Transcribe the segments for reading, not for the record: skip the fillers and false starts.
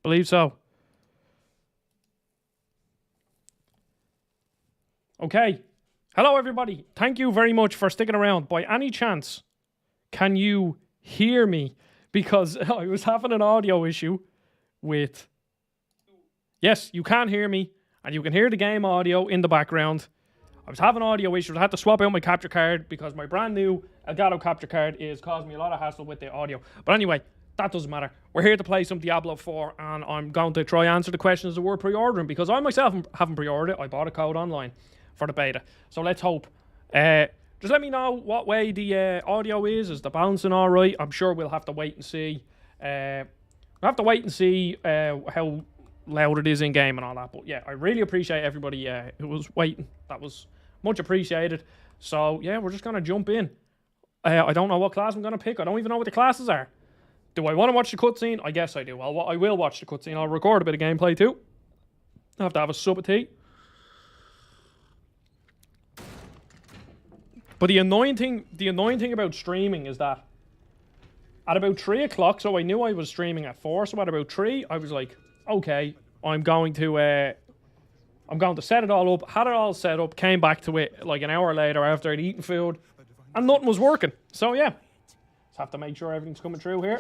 Believe so. Okay. Hello, everybody. Thank you very much for sticking around. By any chance, can you hear me? Because I was having an audio issue with... Yes, you can hear me, and you can hear the game audio in the background. I was having audio issues. I had to swap out my capture card because my brand new Elgato capture card is causing me a lot of hassle with the audio. But anyway, that doesn't matter. We're here to play some Diablo 4, and I'm going to try answer the questions that we're pre-ordering, because I myself haven't pre-ordered it. I bought a code online for the beta. So let's hope. Just let me know what way the audio is. Is the bouncing all right? I'm sure we'll have to wait and see. We'll have to wait and see how loud it is in game and all that. But yeah, I really appreciate everybody who was waiting. That was much appreciated. So yeah, we're just gonna jump in. I don't know what class I'm gonna pick. I don't even know what the classes are. Do I want to watch the cutscene? I guess I do. Well, I will watch the cutscene. I'll record a bit of gameplay too. I have to have a sup of tea. But the annoying thing about streaming is that at about 3 o'clock, so I knew I was streaming at 4, so at about 3, I was like, okay, I'm going to set it all up. Had it all set up, came back to it like an hour later after I'd eaten food, and nothing was working. So yeah, just have to make sure everything's coming through here.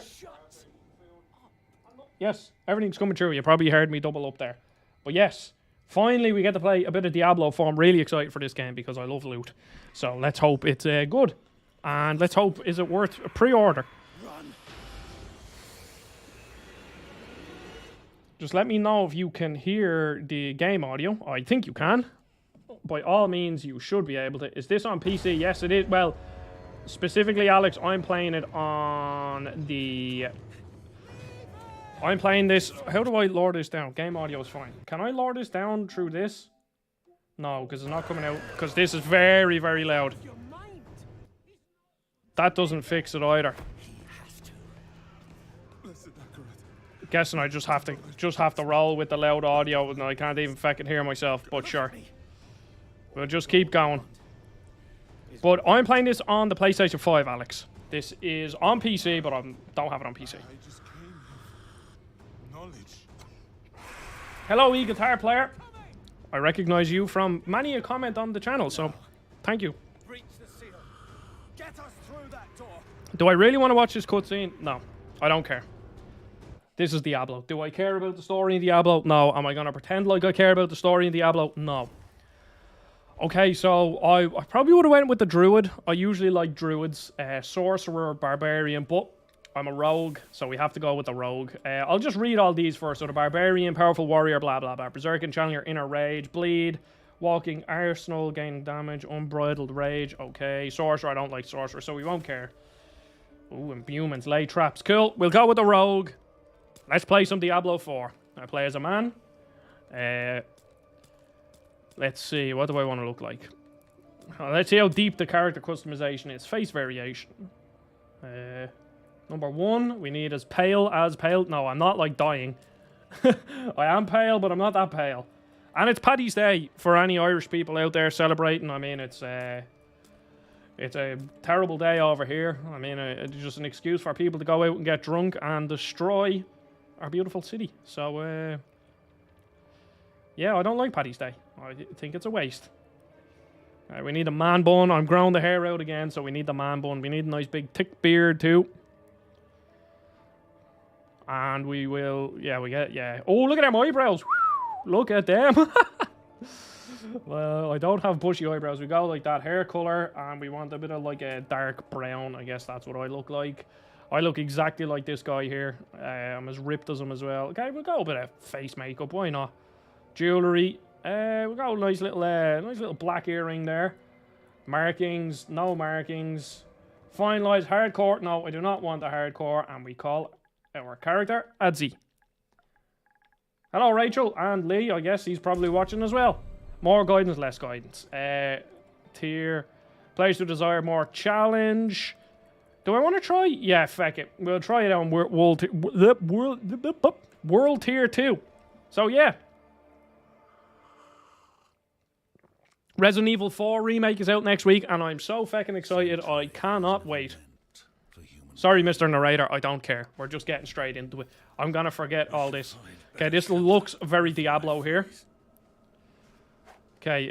Yes, everything's coming through. You probably heard me double up there. But yes, finally we get to play a bit of Diablo 4. I'm really excited for this game because I love loot. So let's hope it's good. And let's hope, is it worth a pre-order? Just let me know if you can hear the game audio. I think you can. By all means, you should be able to. Is this on PC? Yes, it is. Well, specifically, Alex, I'm playing it on the... I'm playing this... How do I lower this down? Game audio is fine. Can I lower this down through this? No, because it's not coming out. Because this is very, very loud. That doesn't fix it either. Guessing I just have to roll with the loud audio, and I can't even fucking hear myself. But sure, we'll just keep going. But I'm playing this on the PlayStation 5, Alex. This is on PC, but I don't have it on PC. Hello, e-guitar player. I recognize you from many a comment on the channel, so thank you. Do I really want to watch this cutscene? No, I don't care. This is Diablo. Do I care about the story in Diablo? No. Am I going to pretend like I care about the story in Diablo? No. Okay, so I probably would have went with the druid. I usually like druids. Sorcerer, barbarian, but I'm a rogue, so we have to go with the rogue. I'll just read all these first. So the barbarian, powerful warrior, blah, blah, blah. Berserker, channel your inner rage. Bleed, walking arsenal, gaining damage, unbridled rage. Okay, sorcerer, I don't like sorcerer, so we won't care. Ooh, imbuments, lay traps. Cool, we'll go with the rogue. Let's play some Diablo 4. I play as a man. Let's see, what do I want to look like? Let's see how deep the character customization is. Face variation. Number 1, we need as pale as pale. No, I'm not like dying. I am pale, but I'm not that pale. And it's Paddy's Day for any Irish people out there celebrating. I mean, it's a terrible day over here. I mean, it's just an excuse for people to go out and get drunk and destroy our beautiful city. So, yeah, I don't like Paddy's Day. I think it's a waste. We need a man bun. I'm growing the hair out again, so we need the man bun. We need a nice big thick beard too. And we will, yeah. Oh, look at them eyebrows. Look at them. Well, I don't have bushy eyebrows. We go like that hair color, and we want a bit of like a dark brown. I guess that's what I look like. I look exactly like this guy here. I'm as ripped as him as well. Okay, we'll go a bit of face makeup. Why not? Jewelry. We'll go nice little black earring there. Markings. No markings. Finalize hardcore. No, I do not want the hardcore. And we call our character Adzi. Hello, Rachel and Lee. I guess he's probably watching as well. More guidance, less guidance. Tier. Players who desire more challenge. Do I want to try? Yeah, feck it. We'll try it on World Tier 2. So, yeah. Resident Evil 4 Remake is out next week, and I'm so feckin' excited. I cannot wait. Sorry, Mr. Narrator, I don't care. We're just getting straight into it. I'm gonna forget all this. Okay, this looks very Diablo here. Okay,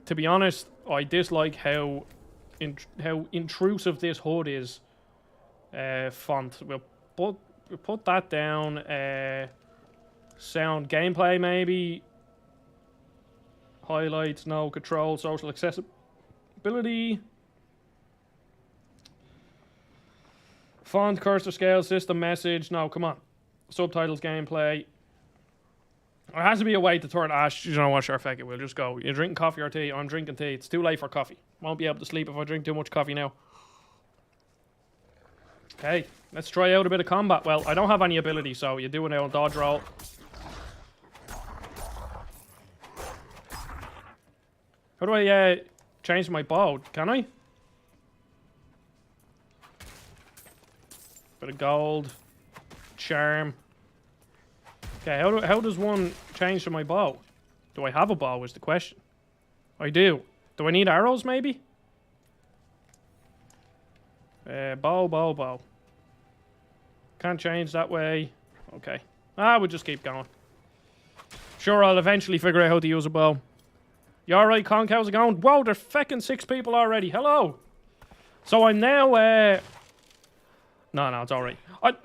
to be honest, I dislike how intrusive this HUD is. Font. We'll put that down. Sound gameplay maybe. Highlights, no. Control, social accessibility. Font, cursor scale, system message. No, come on. Subtitles, gameplay. There has to be a way to turn Ash. You know what, sure, feck it. We'll just go. You're drinking coffee or tea? I'm drinking tea. It's too late for coffee. Won't be able to sleep if I drink too much coffee now. Okay, let's try out a bit of combat. Well, I don't have any ability, so you do an old dodge roll. How do I change my bow? Can I? Bit of gold. Charm. Okay, how does one change to my bow? Do I have a bow is the question. I do. Do I need arrows maybe? Bow. Can't change that way. Okay. We'll just keep going. Sure, I'll eventually figure out how to use a bow. You alright, Conk? How's it going? Whoa, there's feckin' 6 people already. Hello. So I'm now, No, it's alright.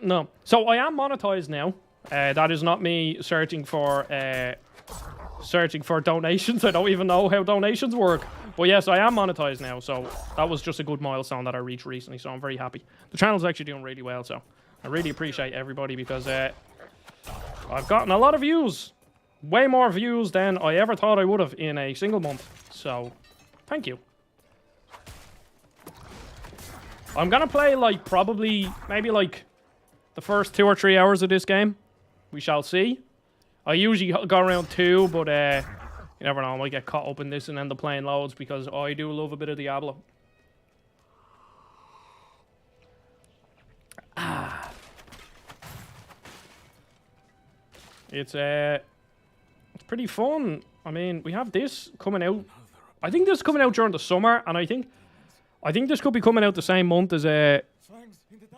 No. So I am monetized now. That is not me searching for donations. I don't even know how donations work. But yes, I am monetized now. So that was just a good milestone that I reached recently. So I'm very happy. The channel's actually doing really well. So I really appreciate everybody because I've gotten a lot of views. Way more views than I ever thought I would have in a single month. So, thank you. I'm gonna play, like, probably, maybe, like, the first 2 or 3 hours of this game. We shall see. I usually go around 2, but, you never know. I might get caught up in this and end up playing loads because I do love a bit of Diablo. It's pretty fun. I mean, we have this coming out. I think this is coming out during the summer, and I think this could be coming out the same month as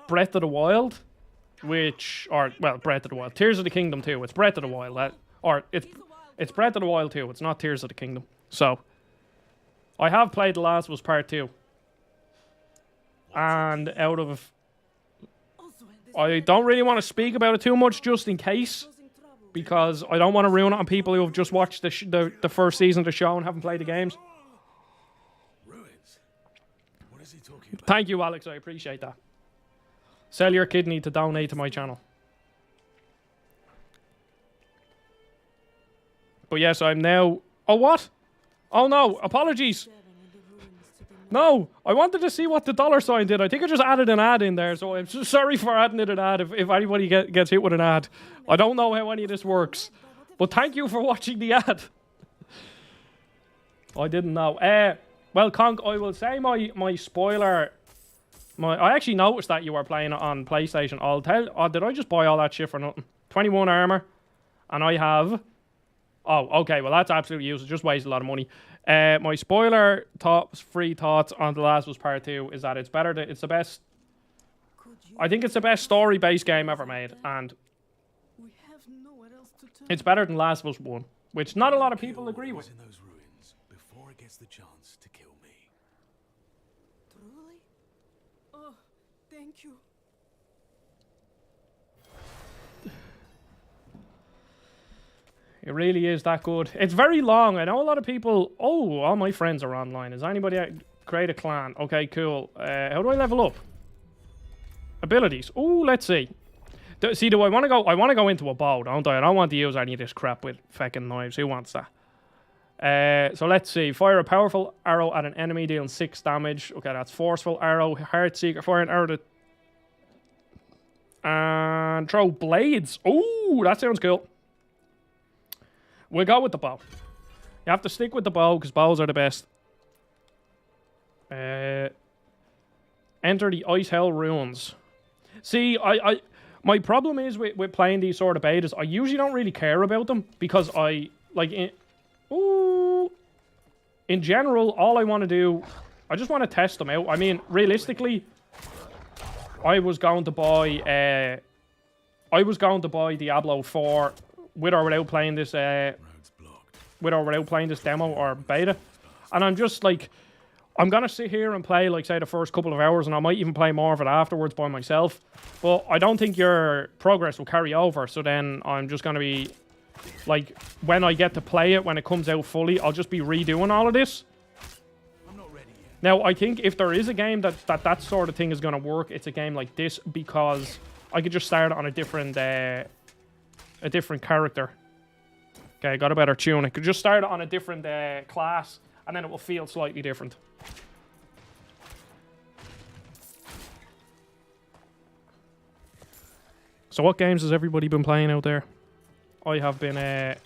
Breath of the Wild, Breath of the Wild, Tears of the Kingdom 2. It's Breath of the Wild, it's Breath of the Wild 2. It's not Tears of the Kingdom. So, I have played The Last of Us Part 2, and I don't really want to speak about it too much, just in case. Because I don't want to ruin it on people who have just watched the first season of the show and haven't played the games. What is he talking about? Thank you, Alex. I appreciate that. Sell your kidney to donate to my channel. But yes, I'm now... Oh, what? Oh, no. Apologies. No, I wanted to see what the $sign did. I think I just added an ad in there, so I'm so sorry for adding in an ad if anybody gets hit with an ad. I don't know how any of this works. But thank you for watching the ad. I didn't know. Well, Conk, I will say my spoiler... I actually noticed that you were playing it on PlayStation. Did I just buy all that shit for nothing? 21 armor. And I have... Oh, okay, well that's absolutely useless. Just wasted a lot of money. My spoiler free thoughts on The Last of Us Part 2 is that it's the best... I think it's the best story-based game ever made, and it's better than Last of Us 1, which not a lot of people agree with. In those ruins before it gets the chance to kill me. Truly? Oh, thank you. It really is that good. It's very long. I know a lot of people... Oh, all my friends are online. Is anybody... Create a clan. Okay, cool. How do I level up? Abilities. Oh, let's see. Do I want to go... I want to go into a bow, don't I? I don't want to use any of this crap with feckin' knives. Who wants that? So let's see. Fire a powerful arrow at an enemy dealing 6 damage. Okay, that's forceful arrow. Heartseeker. Fire an arrow to... And throw blades. Oh, that sounds cool. We'll go with the bow. You have to stick with the bow because bows are the best. Enter the Ice Hell Ruins. See, my problem is with playing these sort of betas, I usually don't really care about them because in general, all I want to do, I just want to test them out. I mean, realistically, I was going to buy Diablo 4 with or without playing this demo or beta. And I'm just like, I'm gonna sit here and play like say the first couple of hours, and I might even play more of it afterwards by myself. But I don't think your progress will carry over, so then I'm just gonna be like, when I get to play it, when it comes out fully, I'll just be redoing all of this. I'm not ready yet. Now, I think if there is a game that sort of thing is going to work, it's a game like this, because I could just start on a different character. Okay, I got a better tune. I could just start on a different class, and then it will feel slightly different. So what games has everybody been playing out there? I have been...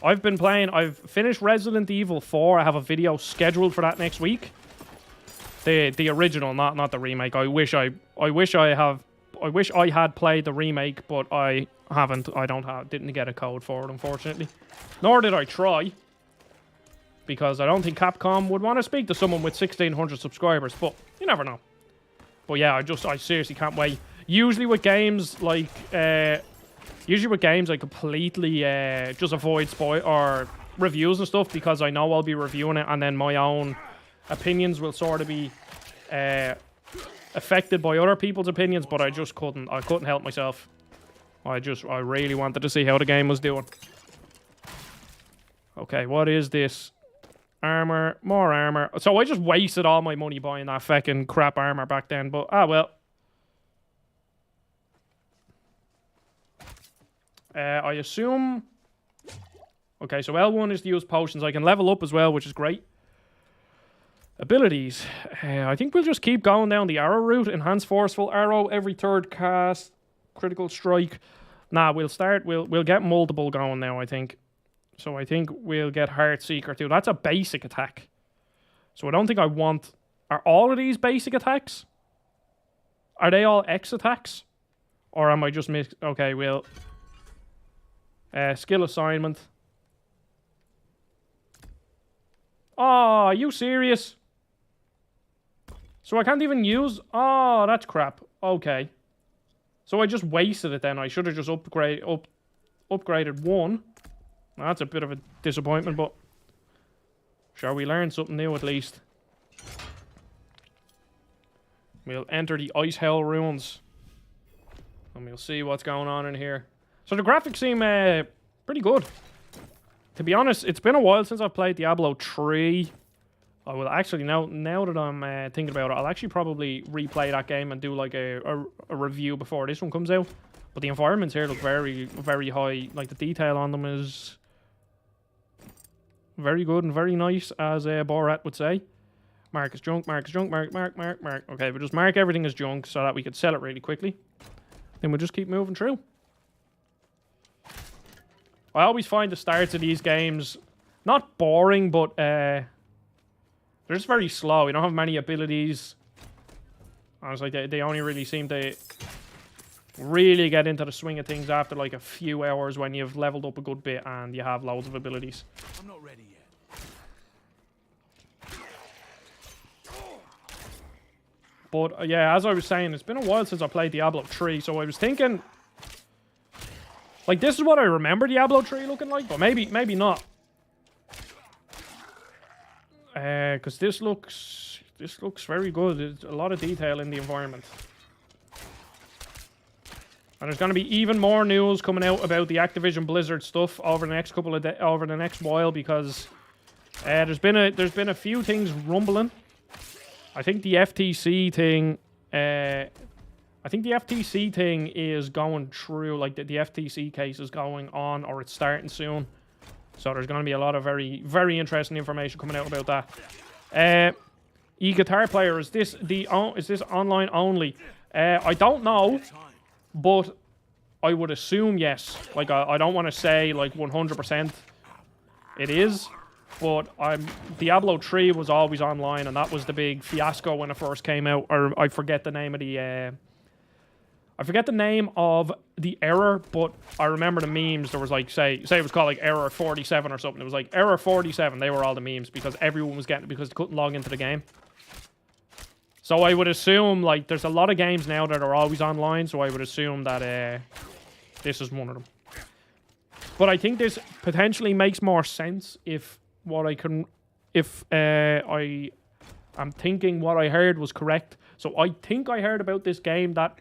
I've been playing... I've finished Resident Evil 4. I have a video scheduled for that next week. The original, not the remake. I wish I had played the remake, but I haven't. Didn't get a code for it, unfortunately. Nor did I try, because I don't think Capcom would want to speak to someone with 1,600 subscribers. But you never know. But yeah, I seriously can't wait. Usually with games, I completely just avoid spoil or reviews and stuff, because I know I'll be reviewing it, and then my own opinions will sort of be affected by other people's opinions. But I just couldn't help myself. I really wanted to see how the game was doing. Okay, what is this? Armor, more armor. So I just wasted all my money buying that feckin' crap armor back then, but well. I assume... Okay, so L1 is to use potions. I can level up as well, which is great. Abilities. I think we'll just keep going down the arrow route. Enhance forceful arrow every third cast. Critical strike. Nah, we'll get multiple going now, I think. So I think we'll get Heart Seeker too. That's a basic attack. So I don't think I want... Are all of these basic attacks? Are they all X attacks? Or am I just Okay, we'll... skill assignment. Oh, are you serious? So I can't even use... Oh, that's crap. Okay. So I just wasted it then. I should have just upgraded one. That's a bit of a disappointment, but... Shall we learn something new at least? We'll enter the Ice Hell Ruins. And we'll see what's going on in here. So the graphics seem pretty good. To be honest, it's been a while since I've played Diablo 3. I will actually, now that I'm thinking about it, I'll actually probably replay that game and do like a review before this one comes out. But the environments here look very, very high. Like the detail on them is very good and very nice, as Borat would say. Mark is junk, mark is junk, mark. Okay, we'll just mark everything as junk so that we could sell it really quickly. Then we'll just keep moving through. I always find the starts of these games not boring, but they're just very slow. You don't have many abilities. Honestly, they only really seem to really get into the swing of things after like a few hours, when you've leveled up a good bit and you have loads of abilities. I'm not ready yet. But yeah, as I was saying, it's been a while since I played Diablo 3, so I was thinking... Like, this is what I remember Diablo 3 looking like, but maybe not. Because this looks very good. There's a lot of detail in the environment. And there's going to be even more news coming out about the Activision Blizzard stuff over the next over the next while, because there's been a few things rumbling. I think the FTC thing. I think the FTC thing is going through, like the FTC case is going on, or it's starting soon. So there's going to be a lot of very, very interesting information coming out about that. E-guitar player, is this online only? I don't know, but I would assume yes. Like I don't want to say like 100% it is, but Diablo 3 was always online, and that was the big fiasco when it first came out. Or I forget the name of the error, but I remember the memes. There was like, say it was called like error 47 or something. It was like error 47. They were all the memes because everyone was getting it because they couldn't log into the game. So I would assume, like, there's a lot of games now that are always online, so I would assume that this is one of them. But I think this potentially makes more sense if I'm thinking what I heard was correct. So I think I heard about this game that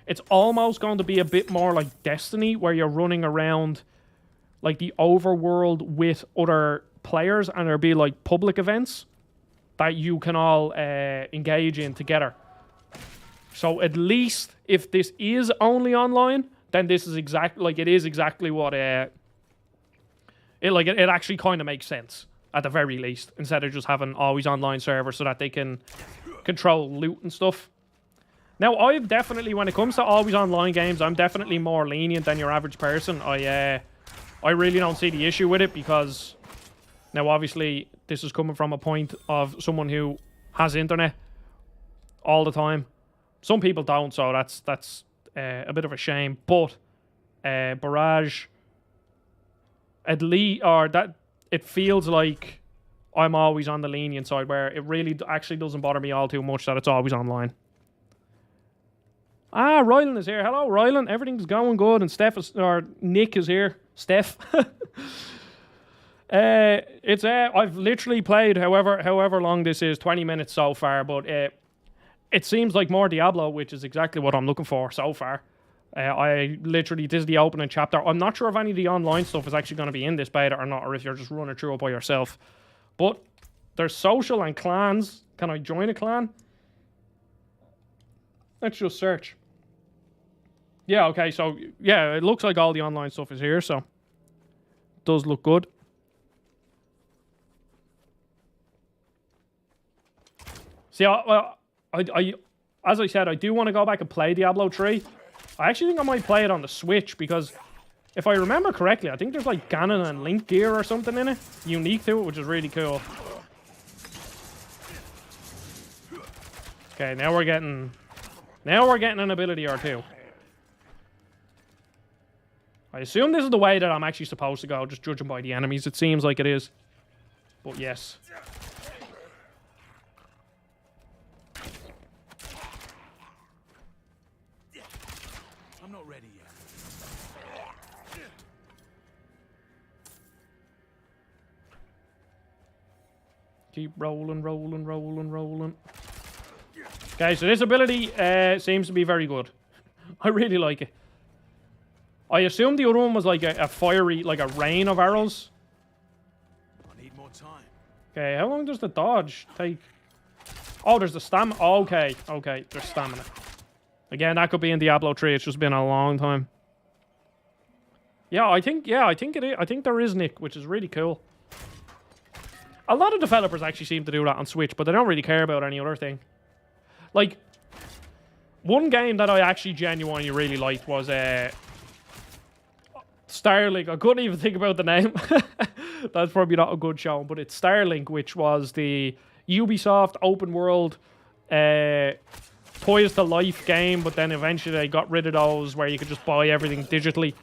it's almost going to be a bit more like Destiny, where you're running around like the overworld with other players, and there'll be like public events that you can all engage in together. So at least if this is only online, then this is exactly what it actually kind of makes sense at the very least, instead of just having always online servers so that they can control loot and stuff. Now, I've definitely, when it comes to always online games, I'm definitely more lenient than your average person. I really don't see the issue with it, because now obviously this is coming from a point of someone who has internet all the time. Some people don't, so that's a bit of a shame. But Barrage, at least, or that it feels like I'm always on the lenient side, where it really actually doesn't bother me all too much that it's always online. Ah, Rylan is here. Hello, Rylan. Everything's going good, and Nick is here. Steph. I've literally played however long this is, 20 minutes so far, but it seems like more Diablo, which is exactly what I'm looking for so far. This is the opening chapter. I'm not sure if any of the online stuff is actually going to be in this beta or not, or if you're just running through it by yourself. But there's social and clans. Can I join a clan? Let's just search. Yeah, okay, so yeah, it looks like all the online stuff is here, so does look good. See, as I said, I do want to go back and play Diablo 3. I actually think I might play it on the Switch, because if I remember correctly, I think there's like Ganon and Link gear or something in it, unique to it, which is really cool. Okay, now we're getting an ability or two. I assume this is the way that I'm actually supposed to go, just judging by the enemies. It seems like it is. But yes. I'm not ready yet. Keep rolling. Okay, so this ability seems to be very good. I really like it. I assume the other one was like a fiery, like a rain of arrows. I need more time. Okay, how long does the dodge take? Oh, there's the stamina. Okay, there's stamina. Again, that could be in Diablo 3. It's just been a long time. I think it is. I think there is Nick, which is really cool. A lot of developers actually seem to do that on Switch, but they don't really care about any other thing. Like, one game that I actually genuinely really liked was Starlink. I couldn't even think about the name. That's probably not a good show, but it's Starlink, which was the Ubisoft open world Toys to Life game, but then eventually they got rid of those where you could just buy everything digitally.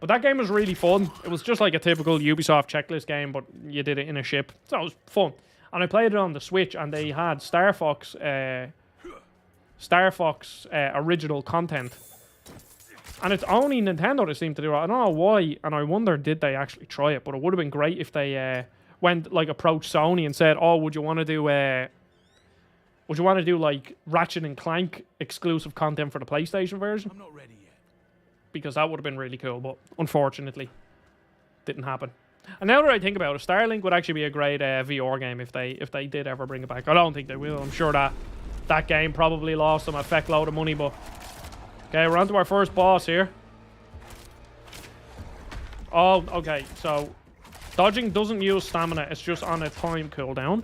But that game was really fun. It was just like a typical Ubisoft checklist game, but you did it in a ship. So it was fun. And I played it on the Switch, and they had Star Fox original content. And it's only Nintendo that seemed to do it. I don't know why, and I wonder did they actually try it. But it would have been great if they approached Sony and said, "Oh, would you want to do like Ratchet and Clank exclusive content for the PlayStation version?" I'm not ready yet. Because that would have been really cool, but unfortunately, didn't happen. And now that I think about it, Starlink would actually be a great VR game if they did ever bring it back. I don't think they will. I'm sure that game probably lost them a feck load of money, but okay, we're on to our first boss here. Oh, okay, so dodging doesn't use stamina, it's just on a time cooldown.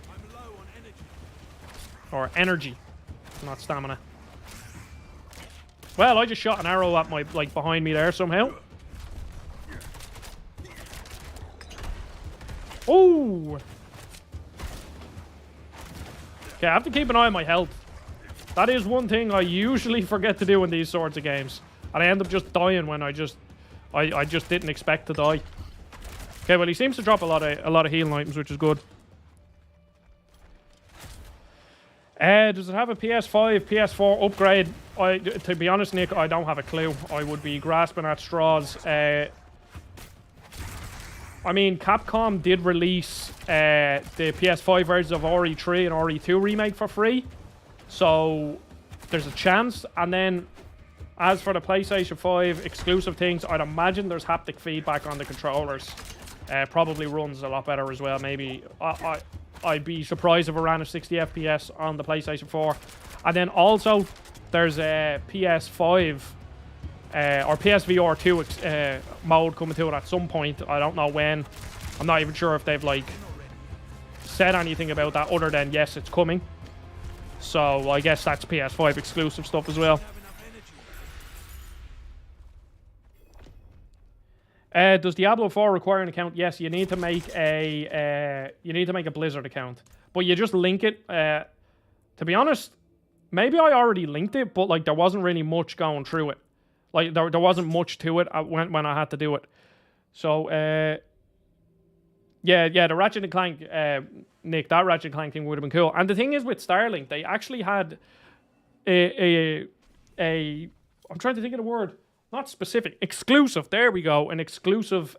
I'm low on energy. Or energy, not stamina. Well, I just shot an arrow at behind me there somehow. Oh! Okay, I have to keep an eye on my health. That is one thing I usually forget to do in these sorts of games. And I end up just dying when I just didn't expect to die. Okay, well he seems to drop a lot of healing items, which is good. Does it have a PS5, PS4 upgrade? To be honest, Nick, I don't have a clue. I would be grasping at straws. I mean, Capcom did release the PS5 versions of RE3 and RE2 remake for free. So, there's a chance. And then, as for the PlayStation 5 exclusive things, I'd imagine there's haptic feedback on the controllers. Probably runs a lot better as well. Maybe I'd be surprised if it ran at 60 FPS on the PlayStation 4. And then also, there's a PS5 or PSVR 2 mode coming to it at some point. I don't know when. I'm not even sure if they've like said anything about that other than yes, it's coming. So I guess that's PS5 exclusive stuff as well. Does Diablo 4 require an account? Yes, you need to make a Blizzard account, but you just link it. To be honest, maybe I already linked it, but like there wasn't really much going through it. Like there wasn't much to it when I had to do it. So yeah, the Ratchet and Clank, Nick, that Ratchet and Clank thing would have been cool. And the thing is with Starlink, they actually had a I'm trying to think of the word. Not specific, exclusive. There we go. An exclusive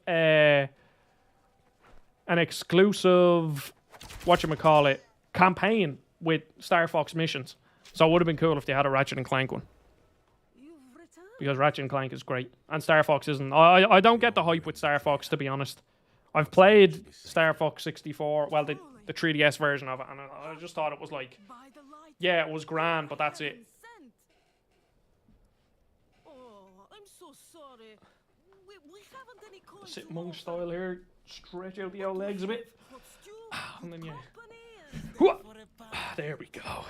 whatchamacallit, campaign with Star Fox missions. So it would have been cool if they had a Ratchet and Clank one. Because Ratchet and Clank is great. And Star Fox isn't. I don't get the hype with Star Fox, to be honest. I've played Star Fox 64, well, the 3DS version of it, and I just thought it was like, yeah, it was grand, but that's it. Sit monk style here, stretch out the old legs a bit, and then there we go.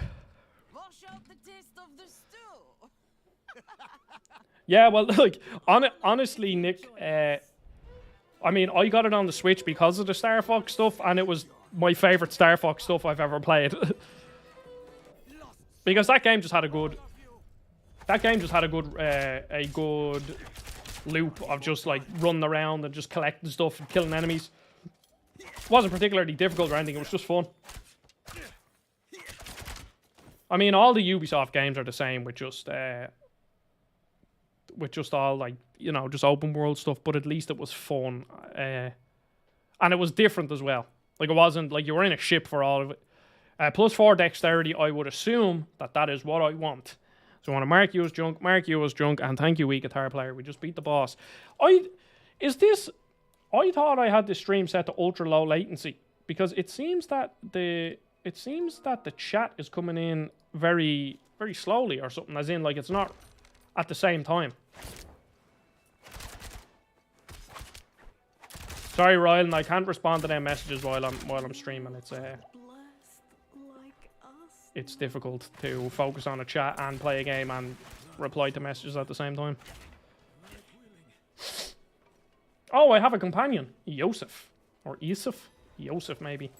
Yeah, well, like honestly, Nick, I mean, I got it on the Switch because of the Star Fox stuff, and it was my favorite Star Fox stuff I've ever played. Because that game just had a good loop of just like running around and just collecting stuff and killing enemies. It wasn't particularly difficult or anything, it was just fun. I mean, all the Ubisoft games are the same with just all like, you know, just open world stuff, but at least it was fun. And it was different as well. Like, it wasn't like you were in a ship for all of it. Plus 4 dexterity, I would assume that is what I want. So I want to mark you as junk, and thank you, weak guitar player. We just beat the boss. I thought I had this stream set to ultra low latency because it seems that the chat is coming in very, very slowly or something, as in like it's not at the same time. Sorry, Ryan, I can't respond to their messages while I'm streaming. It's difficult to focus on a chat and play a game and reply to messages at the same time. Oh, I have a companion. Yosef. Or Yusuf. Yosef, maybe.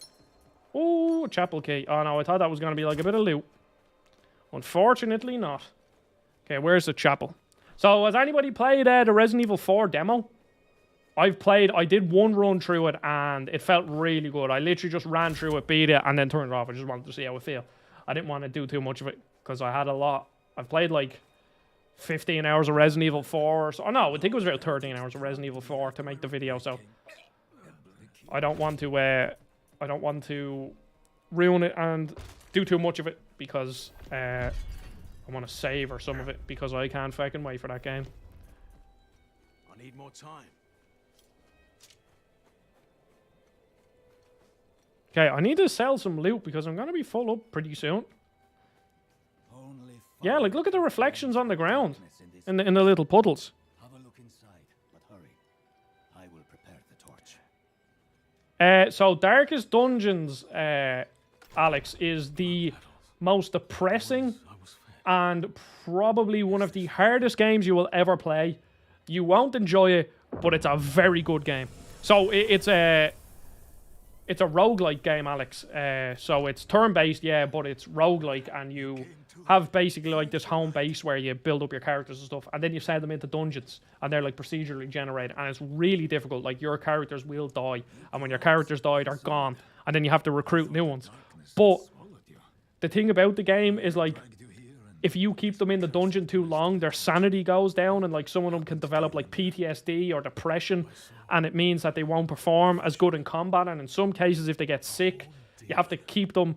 Oh, chapel key. Oh, no, I thought that was going to be like a bit of loot. Unfortunately not. Okay, where's the chapel? So, has anybody played the Resident Evil 4 demo? I did one run through it and it felt really good. I literally just ran through it, beat it, and then turned it off. I just wanted to see how it felt. I didn't want to do too much of it because I had a lot. I've played like 15 hours of Resident Evil 4 or so. Oh no, I think it was about 13 hours of Resident Evil 4 to make the video, so I don't want to ruin it and do too much of it because I want to savor some of it because I can't fucking wait for that game. I need more time. Okay, I need to sell some loot because I'm going to be full up pretty soon. Yeah, like look at the reflections on the ground in the little puddles. Have a look inside, but hurry. I will prepare the torch. So Darkest Dungeons, Alex, is the most depressing and probably one of the hardest games you will ever play. You won't enjoy it, but it's a very good game. So it's a roguelike game, Alex. So it's turn-based, yeah, but it's roguelike, and you have basically like this home base where you build up your characters and stuff, and then you send them into dungeons, and they're like procedurally generated, and it's really difficult. Like, your characters will die, and when your characters die, they're gone, and then you have to recruit new ones. But the thing about the game is like, if you keep them in the dungeon too long, their sanity goes down, and like some of them can develop like PTSD or depression, and it means that they won't perform as good in combat. And in some cases, if they get sick, you have to keep them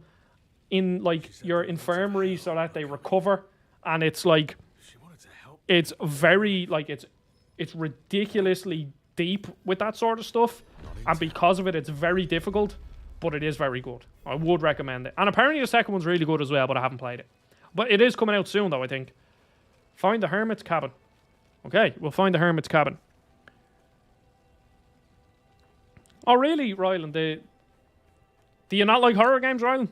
in like your infirmary so that they recover. And it's like, it's very like it's ridiculously deep with that sort of stuff, and because of it, it's very difficult, but it is very good. I would recommend it. And apparently the second one's really good as well, but I haven't played it. But it is coming out soon, though, I think. Find the Hermit's Cabin. Okay, we'll find the Hermit's Cabin. Oh, really, Rylan? Do you not like horror games, Rylan?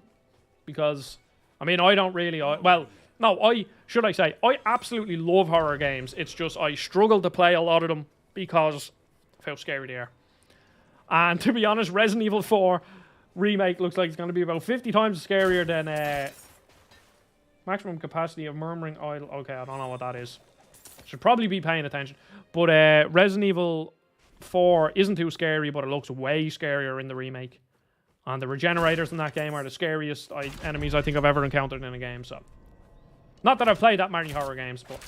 Because, I mean, I don't really... well, no, I absolutely love horror games. It's just I struggle to play a lot of them because of how scary they are. And to be honest, Resident Evil 4 Remake looks like it's going to be about 50 times scarier than... maximum capacity of murmuring oil. Okay, I don't know what that is. Should probably be paying attention. But Resident Evil 4 isn't too scary, but it looks way scarier in the remake. And the regenerators in that game are the scariest enemies I think I've ever encountered in a game. So, not that I've played that many horror games, but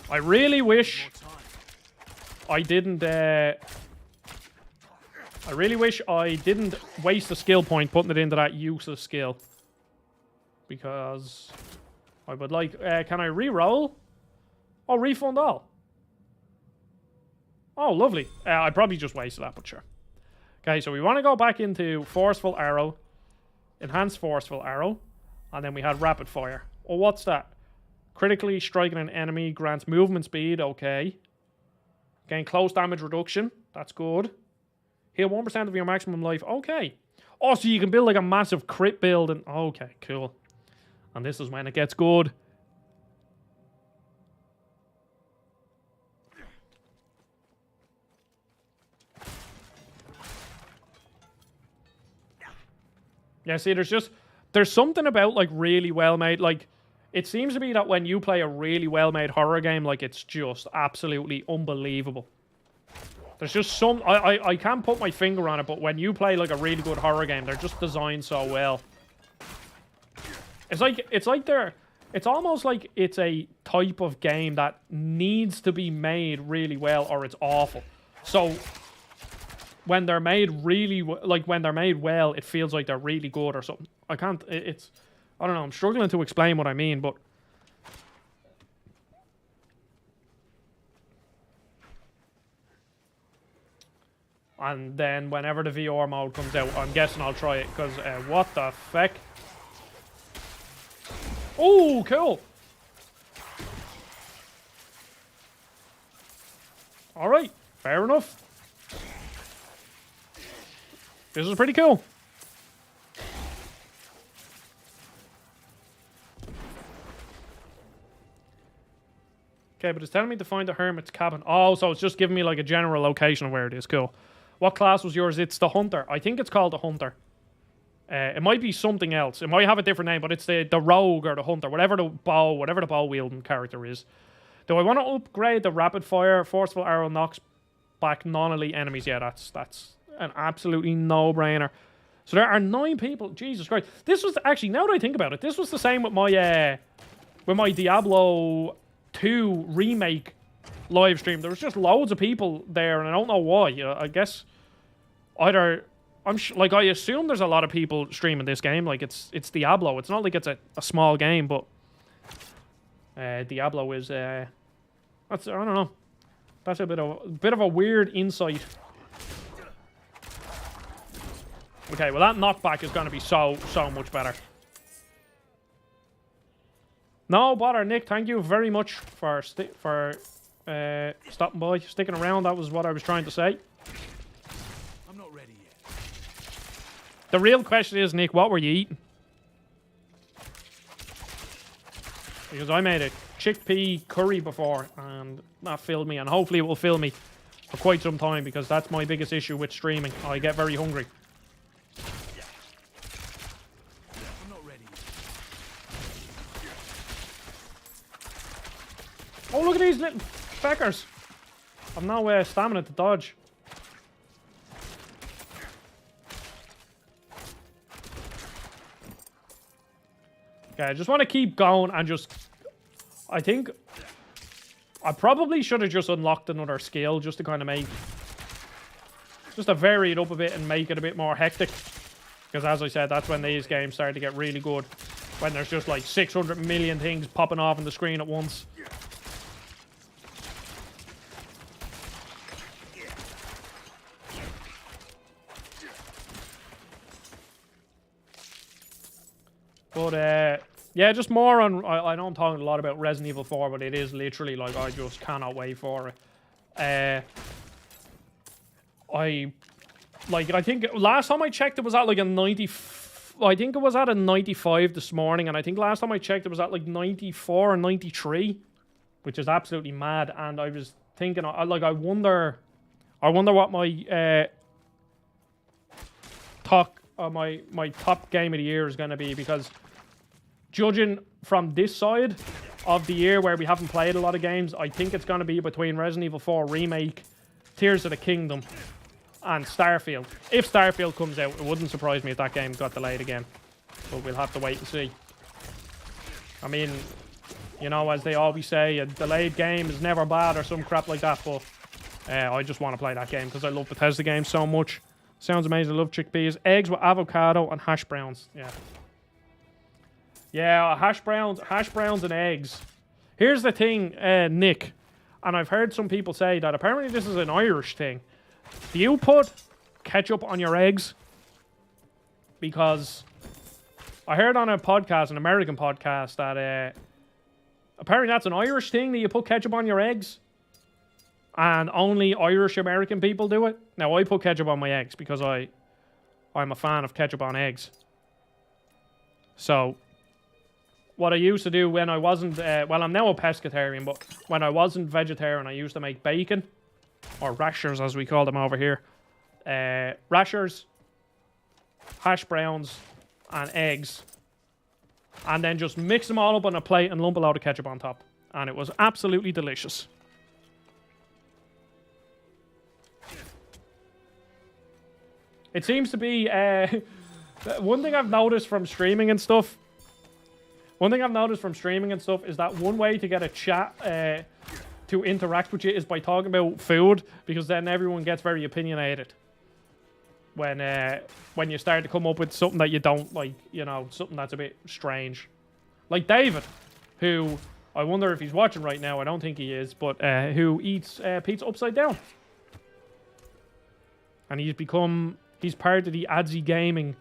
I really wish I didn't. I really wish I didn't waste a skill point putting it into that useless skill. Because I would like... can I re-roll? Oh, refund all. Oh, lovely. I probably just wasted that, but sure. Okay, so we want to go back into Forceful Arrow. Enhanced Forceful Arrow. And then we had Rapid Fire. Oh, what's that? Critically striking an enemy grants movement speed. Okay. Gain close damage reduction. That's good. Heal 1% of your maximum life. Okay. Oh, so you can build like a massive crit build. And okay, cool. And this is when it gets good. Yeah, see, there's something about like really well made. Like, it seems to be that when you play a really well made horror game, like it's just absolutely unbelievable. There's just some... I can't put my finger on it, but when you play like a really good horror game, they're just designed so well. It's like they're... It's almost like it's a type of game that needs to be made really well or it's awful. So, when they're made really... Like, when they're made well, it feels like they're really good or something. I can't... It's... I don't know, I'm struggling to explain what I mean, but... And then whenever the VR mode comes out, I'm guessing I'll try it, because what the feck? Oh, cool! Alright, fair enough. This is pretty cool. Okay, but it's telling me to find the Hermit's Cabin. Oh, so it's just giving me like a general location of where it is. Cool. What class was yours? It's the Hunter. I think it's called the Hunter. It might be something else. It might have a different name, but it's the Rogue or the Hunter. Whatever the bow wielding character is. Do I want to upgrade the Rapid Fire? Forceful Arrow knocks back non-elite enemies. Yeah, that's an absolutely no-brainer. So there are 9 people. Jesus Christ. This was actually, now that I think about it, this was the same with my Diablo 2 remake live stream. There was just loads of people there, and I don't know why. I guess either I assume there's a lot of people streaming this game. Like it's Diablo. It's not like it's a small game, but Diablo is that's, I don't know. That's a bit of a weird insight. Okay, well that knockback is going to be so much better. No bother, Nick. Thank you very much for stopping by, sticking around. That was what I was trying to say. I'm not ready yet. The real question is, Nick, what were you eating? Because I made a chickpea curry before, and that filled me, and hopefully it will fill me for quite some time, because that's my biggest issue with streaming. I get very hungry. I'm not ready yet. Oh, look at these little feckers. I've no stamina to dodge. Okay, I just want to keep going and just... I think... I probably should have just unlocked another skill just to kind of make... Just to vary it up a bit and make it a bit more hectic. Because as I said, that's when these games start to get really good. When there's just like 600 million things popping off on the screen at once. But, yeah, just more on... I know I'm talking a lot about Resident Evil 4, but it is literally, like, I just cannot wait for it. I think last time I checked it was at, like, a 90... I think it was at a 95 this morning, and I think last time I checked it was at, like, 94 or 93, which is absolutely mad, and I was thinking, like, I wonder what my, my top game of the year is going to be, because judging from this side of the year where we haven't played a lot of games, I think it's going to be between Resident Evil 4 Remake, Tears of the Kingdom, and Starfield. If Starfield comes out, it wouldn't surprise me if that game got delayed again. But we'll have to wait and see. I mean, you know, as they always say, a delayed game is never bad or some crap like that, but I just want to play that game because I love Bethesda games so much. Sounds amazing. I love chickpeas. Eggs with avocado and hash browns. Yeah. Yeah, hash browns and eggs. Here's the thing, Nick, and I've heard some people say that apparently this is an Irish thing. Do you put ketchup on your eggs? Because I heard on a podcast, an American podcast, that apparently that's an Irish thing, that you put ketchup on your eggs. And only Irish American people do it. Now, I put ketchup on my eggs because I'm a fan of ketchup on eggs. So... what I used to do when I wasn't, well, I'm now a pescatarian, but when I wasn't vegetarian, I used to make bacon, or rashers as we call them over here. Rashers, hash browns, and eggs. And then just mix them all up on a plate and lump a load of ketchup on top. And it was absolutely delicious. It seems to be, one thing I've noticed from streaming and stuff, is that one way to get a chat to interact with you is by talking about food, because then everyone gets very opinionated. When you start to come up with something that you don't like, you know, something that's a bit strange. Like David, who, I wonder if he's watching right now, I don't think he is, but who eats pizza upside down. And he's part of the Adzi Gaming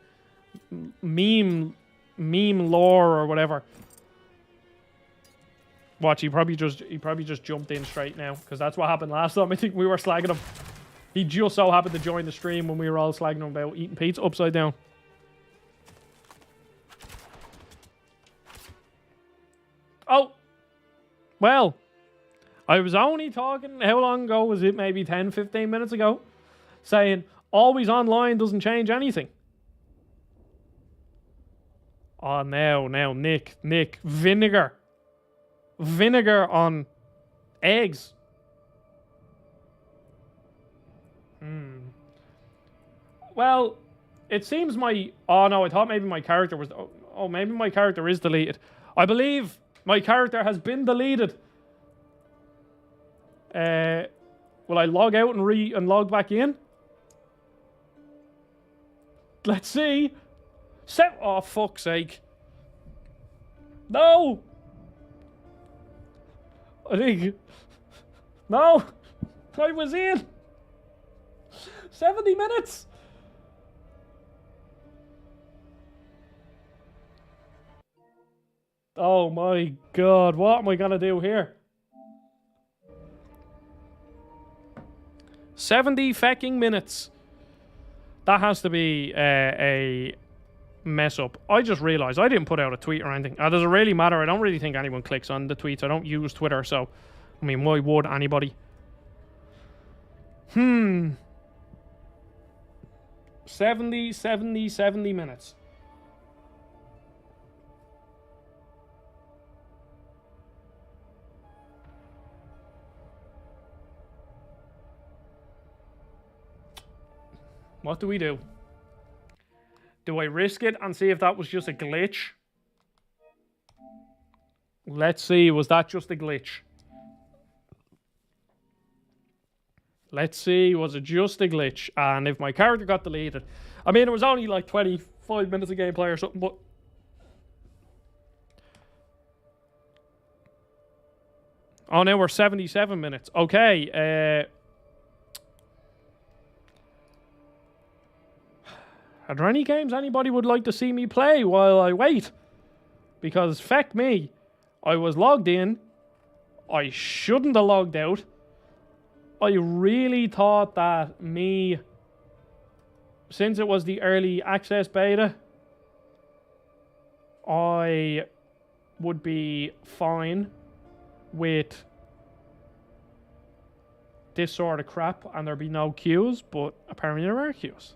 meme lore or whatever. Watch, he probably just jumped in straight now, because that's what happened last time. I think we were slagging him. He just so happened to join the stream when we were all slagging him about eating pizza upside down. Oh, well, I was only talking, how long ago was it? Maybe 10, 15 minutes ago, saying always online doesn't change anything. Oh, now, Nick, vinegar on eggs. Well, it seems oh no, I thought maybe my character was, oh, maybe my character is deleted. I believe my character has been deleted. Will I log out and log back in? Let's see. Oh, fuck's sake. No! I think... No! I was in! 70 minutes! Oh my god, what am I gonna do here? 70 fucking minutes. That has to be a mess up. I just realized I didn't put out a tweet or anything. Does it really matter? I don't really think anyone clicks on the tweets. I don't use Twitter, so I mean, why would anybody? 70 minutes. What do we do? Do I risk it and see if that was just a glitch? Let's see, was that just a glitch? Let's see, was it just a glitch? And if my character got deleted, I mean, it was only like 25 minutes of gameplay or something, but oh, now we're 77 minutes. Okay, are there any games anybody would like to see me play while I wait? Because feck me, I was logged in. I shouldn't have logged out. I really thought that since it was the early access beta, I would be fine with this sort of crap and there'd be no queues, but apparently there are queues.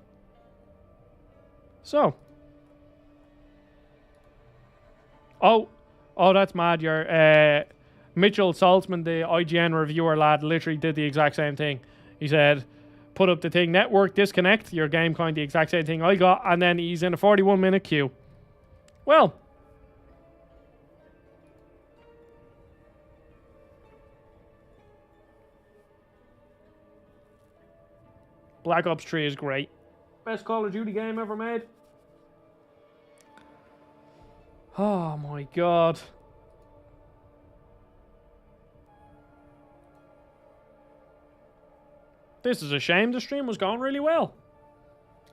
So. Oh, that's mad. Your Mitchell Saltzman, the IGN reviewer lad, literally did the exact same thing. He said, put up the thing, network disconnect, your game kind of the exact same thing I got, and then he's in a 41-minute queue. Well. Black Ops 3 is great. Best Call of Duty game ever made. Oh my god. This is a shame. The stream was going really well.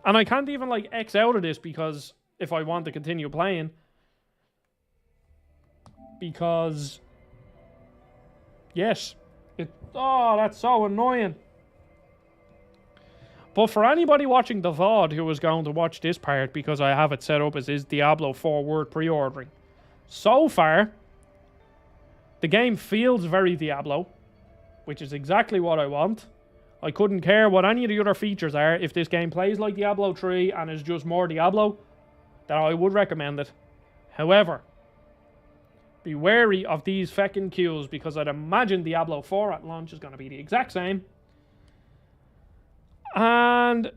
And I can't even like X out of this because if I want to continue playing. Because yes. Oh, that's so annoying. But for anybody watching the VOD who was going to watch this part, because I have it set up as is Diablo 4 word pre-ordering. So far, the game feels very Diablo, which is exactly what I want. I couldn't care what any of the other features are. If this game plays like Diablo 3 and is just more Diablo, then I would recommend it. However, be wary of these feckin' queues, because I'd imagine Diablo 4 at launch is going to be the exact same. And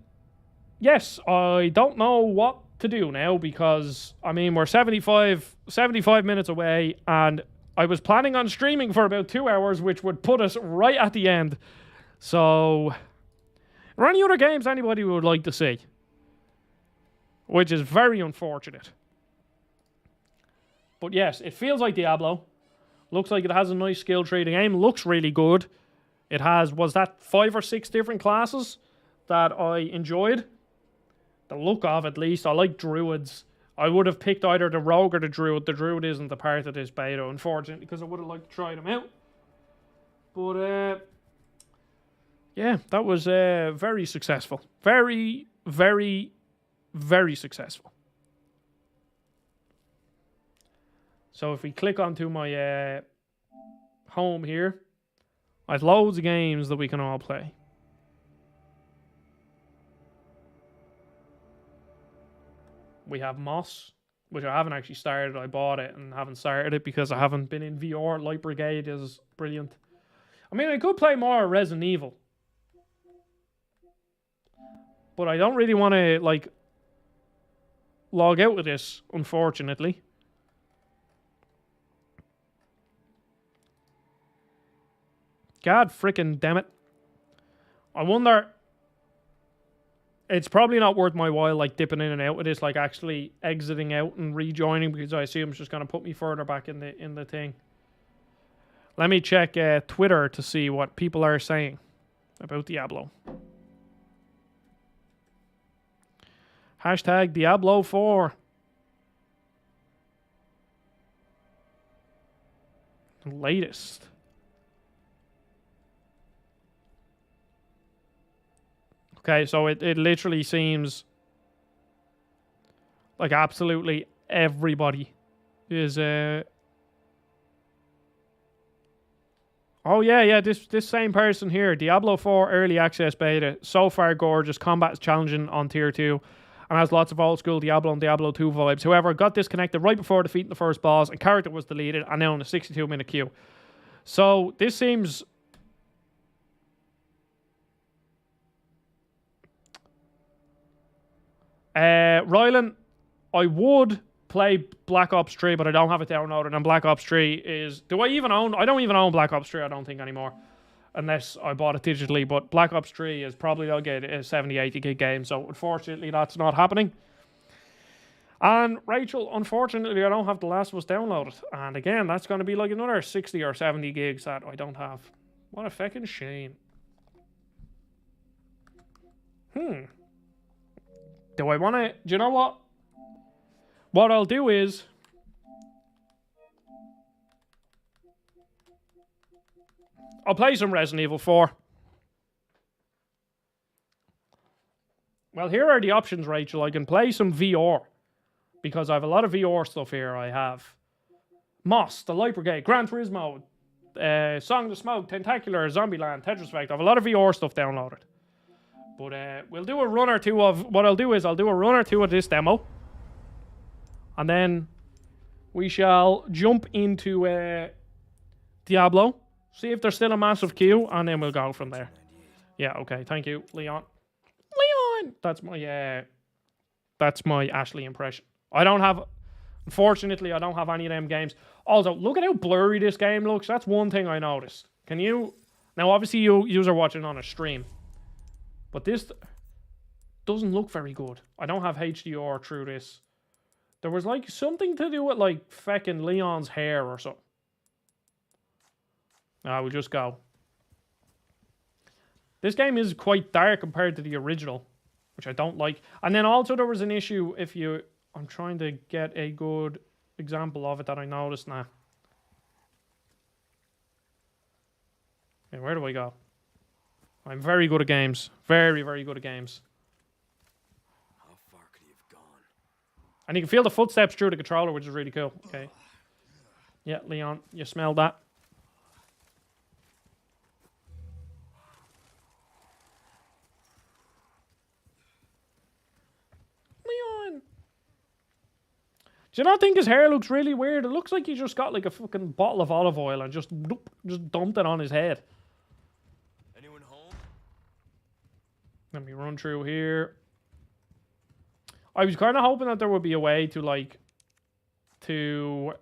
yes, I don't know what to do now because, I mean, we're 75 minutes away and I was planning on streaming for about 2 hours, which would put us right at the end. So, are there any other games anybody would like to see? Which is very unfortunate. But yes, it feels like Diablo. Looks like it has a nice skill tree. The game looks really good. It has, was that 5 or 6 different classes that I enjoyed? The look of, at least. I like druids. I would have picked either the rogue or the druid. The druid isn't a part of this beta, unfortunately, because I would have liked to try them out. But, yeah, that was very successful. Very, very, very successful. So if we click onto my home here, I have loads of games that we can all play. We have Moss, which I haven't actually started. I bought it and haven't started it because I haven't been in VR. Light Brigade is brilliant. I mean, I could play more Resident Evil. But I don't really want to, like, log out of this, unfortunately. God frickin' damn it. I wonder... It's probably not worth my while, like, dipping in and out with this, like, actually exiting out and rejoining, because I assume it's just going to put me further back in the thing. Let me check Twitter to see what people are saying about Diablo. Hashtag Diablo 4. Latest. Okay, so it literally seems like absolutely everybody is oh yeah, this same person here, Diablo 4 early access beta, so far gorgeous, combat is challenging on tier 2 and has lots of old school Diablo and Diablo 2 vibes. However, got disconnected right before defeating the first boss and character was deleted and now in a 62-minute queue. So this seems... Rylan, I would play Black Ops 3, but I don't have it downloaded. And Black Ops 3 is... Do I even own... I don't even own Black Ops 3, I don't think, anymore. Unless I bought it digitally. But Black Ops 3 is probably... I'll get a 70, 80 gig game. So, unfortunately, that's not happening. And, Rachel, unfortunately, I don't have The Last of Us downloaded. And, again, that's going to be like another 60 or 70 gigs that I don't have. What a fucking shame. Do I want to... Do you know what? What I'll do is... I'll play some Resident Evil 4. Well, here are the options, Rachel. I can play some VR. Because I have a lot of VR stuff here. I have Moss, The Light Brigade, Gran Turismo, Song of the Smoke, Tentacular, Zombieland, Tetris Effect. I have a lot of VR stuff downloaded. But we'll do a run or two of... What I'll do is I'll do a run or two of this demo. And then we shall jump into Diablo. See if there's still a massive queue. And then we'll go from there. Yeah, okay. Thank you, Leon. Leon! That's my Ashley impression. I don't have... Unfortunately, I don't have any of them games. Also, look at how blurry this game looks. That's one thing I noticed. Can you... Now, obviously, you are watching on a stream. But this doesn't look very good. I don't have HDR through this. There was, like, something to do with, like, feckin' Leon's hair or something. We'll just go. This game is quite dark compared to the original, which I don't like. And then also there was an issue if you... I'm trying to get a good example of it that I noticed now. Okay, where do I go? I'm very good at games. Very, very good at games. How far could he have gone? And you can feel the footsteps through the controller, which is really cool. Okay. Yeah, Leon, you smelled that. Leon! Do you not think his hair looks really weird? It looks like he just got like a fucking bottle of olive oil and just dumped it on his head. Anyone home? Let me run through here. I was kind of hoping that there would be a way to like to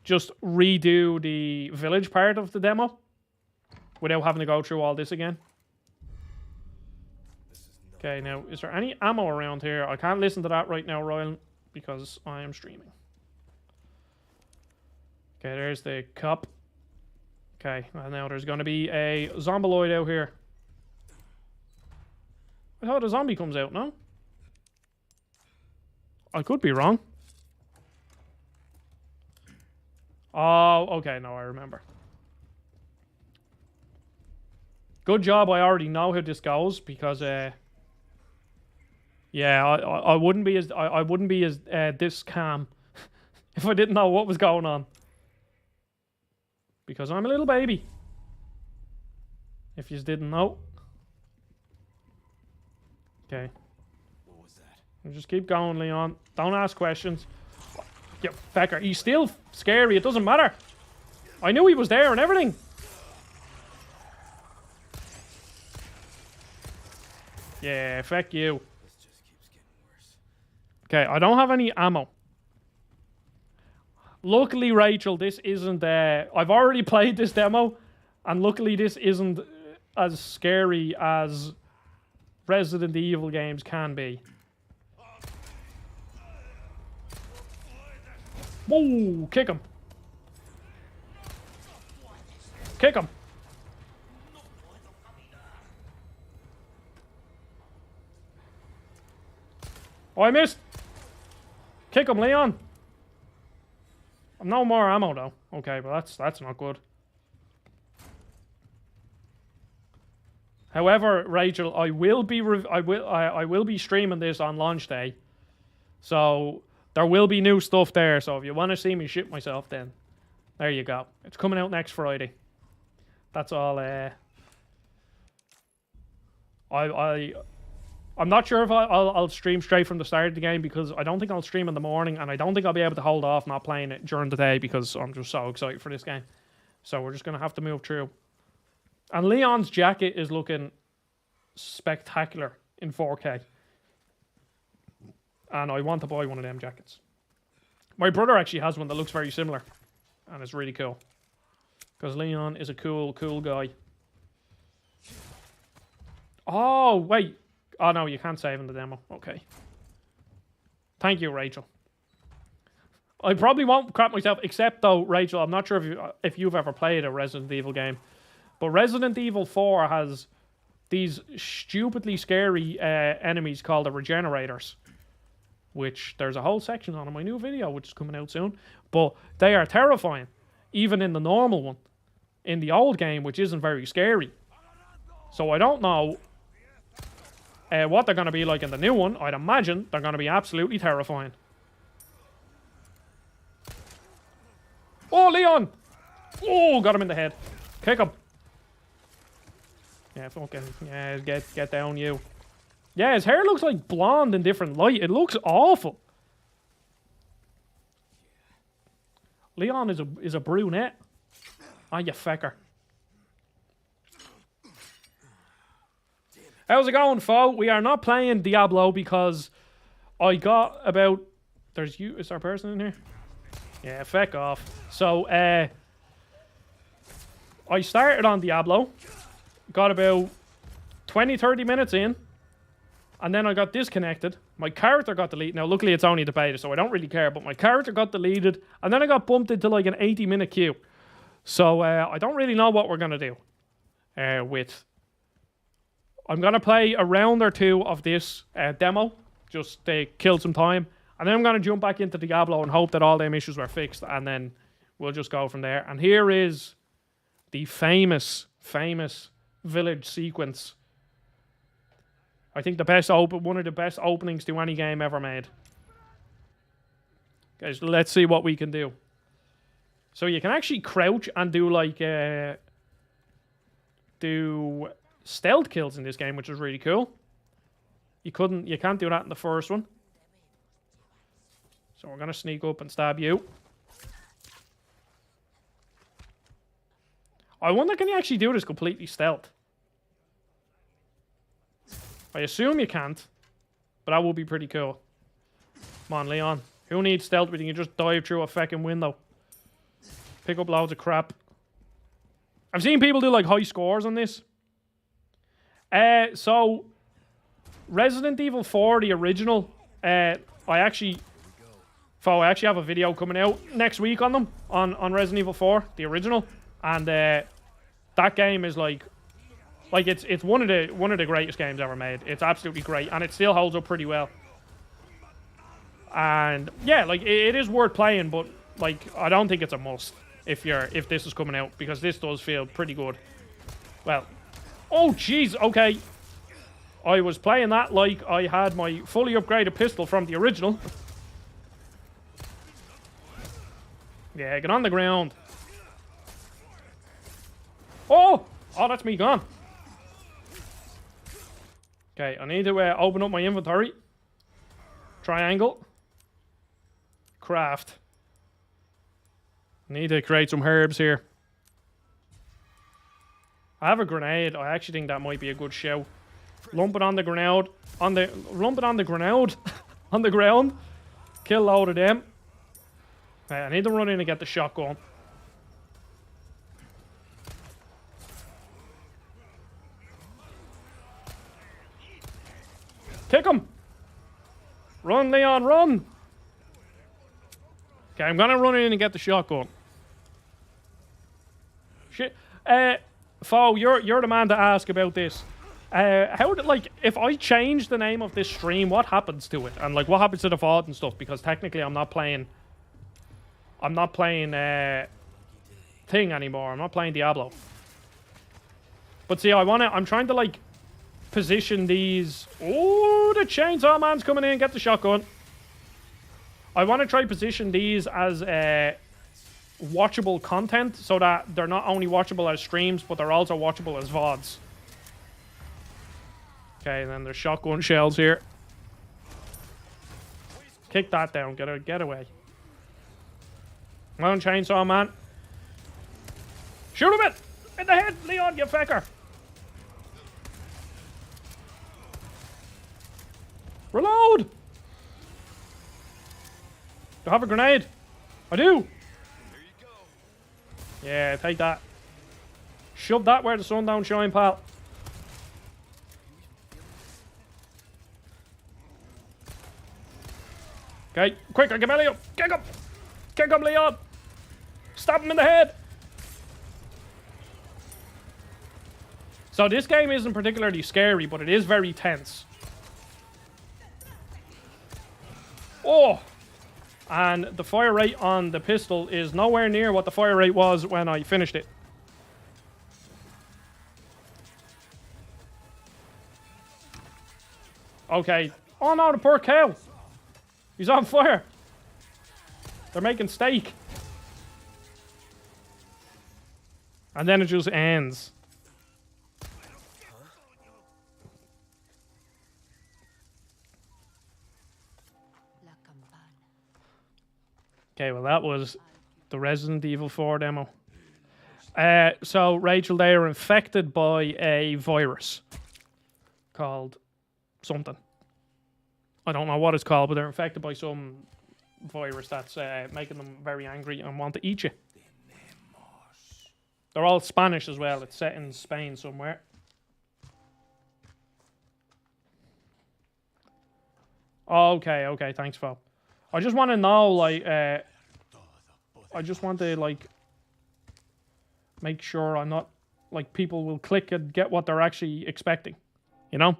just redo the village part of the demo without having to go through all this again. Okay, now is there any ammo around here? I can't listen to that right now, Royal, because I am streaming. Okay, there's the cup. Okay, and now there's going to be a zombiloid out here. I thought a zombie comes out, no? I could be wrong. Oh, okay, no, I remember. Good job, I already know how this goes, because, yeah, I wouldn't be as, I wouldn't be as, this calm if I didn't know what was going on. Because I'm a little baby. If you didn't know. Okay. What was that? Just keep going, Leon. Don't ask questions. You fecker. He's still scary. It doesn't matter. I knew he was there and everything. Yeah, feck you. This just keeps getting worse. Okay, I don't have any ammo. Luckily, Rachel, this isn't... I've already played this demo, and luckily this isn't as scary as Resident Evil games can be. Whoa, kick him. Kick him. Oh, I missed. Kick him, Leon. I'm no more ammo though. Okay, but that's not good. However, Rachel, I will be streaming this on launch day, so there will be new stuff there. So if you want to see me shit myself, then there you go. It's coming out next Friday. That's all. I'm not sure if I'll stream straight from the start of the game, because I don't think I'll stream in the morning, and I don't think I'll be able to hold off not playing it during the day because I'm just so excited for this game. So we're just going to have to move through. And Leon's jacket is looking spectacular in 4K. And I want to buy one of them jackets. My brother actually has one that looks very similar. And it's really cool. Because Leon is a cool guy. Oh, wait. Oh, no, you can't save in the demo. Okay. Thank you, Rachel. I probably won't crap myself, except though, Rachel, I'm not sure if you've ever played a Resident Evil game, but Resident Evil 4 has these stupidly scary enemies called the Regenerators, which there's a whole section on in my new video, which is coming out soon, but they are terrifying, even in the normal one. In the old game, which isn't very scary. So I don't know what they're going to be like in the new one. I'd imagine they're going to be absolutely terrifying. Oh, Leon! Oh, got him in the head. Kick him. Yeah, fucking... Yeah, get down, you. Yeah, his hair looks like blonde in different light. It looks awful. Leon is a brunette. Ah, you fecker. How's it going, foe? We are not playing Diablo because I got about... Is there a person in here? Yeah, feck off. So, I started on Diablo. Got about 20-30 minutes in. And then I got disconnected. My character got deleted. Now, luckily it's only the beta, so I don't really care. But my character got deleted. And then I got bumped into like an 80-minute queue. So, I don't really know what we're going to do with... I'm going to play a round or two of this demo. Just to kill some time. And then I'm going to jump back into Diablo and hope that all them issues were fixed. And then we'll just go from there. And here is the famous village sequence. I think one of the best openings to any game ever made. Guys, let's see what we can do. So you can actually crouch and do like do stealth kills in this game, which is really cool. You can't do that in the first one. So we're gonna sneak up and stab you. I wonder, can you actually do this completely stealth? I assume you can't, but that would be pretty cool. Come on, Leon. Who needs stealth when you can just dive through a fucking window? Pick up loads of crap. I've seen people do like high scores on this. So Resident Evil 4, the original, I actually have a video coming out next week on them, on Resident Evil 4, the original, and that game is like it's one of the greatest games ever made. It's absolutely great, and it still holds up pretty well. And yeah, like it is worth playing, but like I don't think it's a must if this is coming out, because this does feel pretty good. Well, oh jeez, okay. I was playing that like I had my fully upgraded pistol from the original. Yeah, get on the ground. Oh, that's me gone. Okay, I need to open up my inventory. Triangle. Craft. I need to create some herbs here. I have a grenade. I actually think that might be a good show. Lump it on the ground. Lump it on the ground. On the ground. Kill a load of them. Okay, I need to run in and get the shotgun. Kick him! Run, Leon, run! Okay, I'm gonna run in and get the shotgun. Shit. Fo, you're the man to ask about this. If I change the name of this stream, what happens to it? And like, what happens to the VOD and stuff? Because technically I'm not playing thing anymore. I'm not playing Diablo. But see, I'm trying to like position these. Oh, the chainsaw man's coming in. Get the shotgun. I want to try position these as watchable content, so that they're not only watchable as streams, but they're also watchable as VODs. Okay, and then there's shotgun shells here. Kick that down. Get away. Come on, chainsaw man. Shoot him in the head, Leon, you fecker. Reload. Do I have a grenade? I do. There you go. Yeah, take that. Shove that where the sun don't shine, pal. Okay, quicker, get Elliot. Kick him. Kick him, Leon. Stab him in the head. So this game isn't particularly scary, but it is very tense. Oh! And the fire rate on the pistol is nowhere near what the fire rate was when I finished it. Okay. Oh no, the poor cow. He's on fire. They're making steak. And then it just ends. Okay, well that was the Resident Evil 4 demo. So Rachel, they are infected by a virus called something. I don't know what it's called, but they're infected by some virus that's making them very angry and want to eat you. They're all Spanish as well. It's set in Spain somewhere. Okay, okay, thanks, Phil. I just want to know, like, I just want to, like, make sure I'm not, like, people will click and get what they're actually expecting, you know?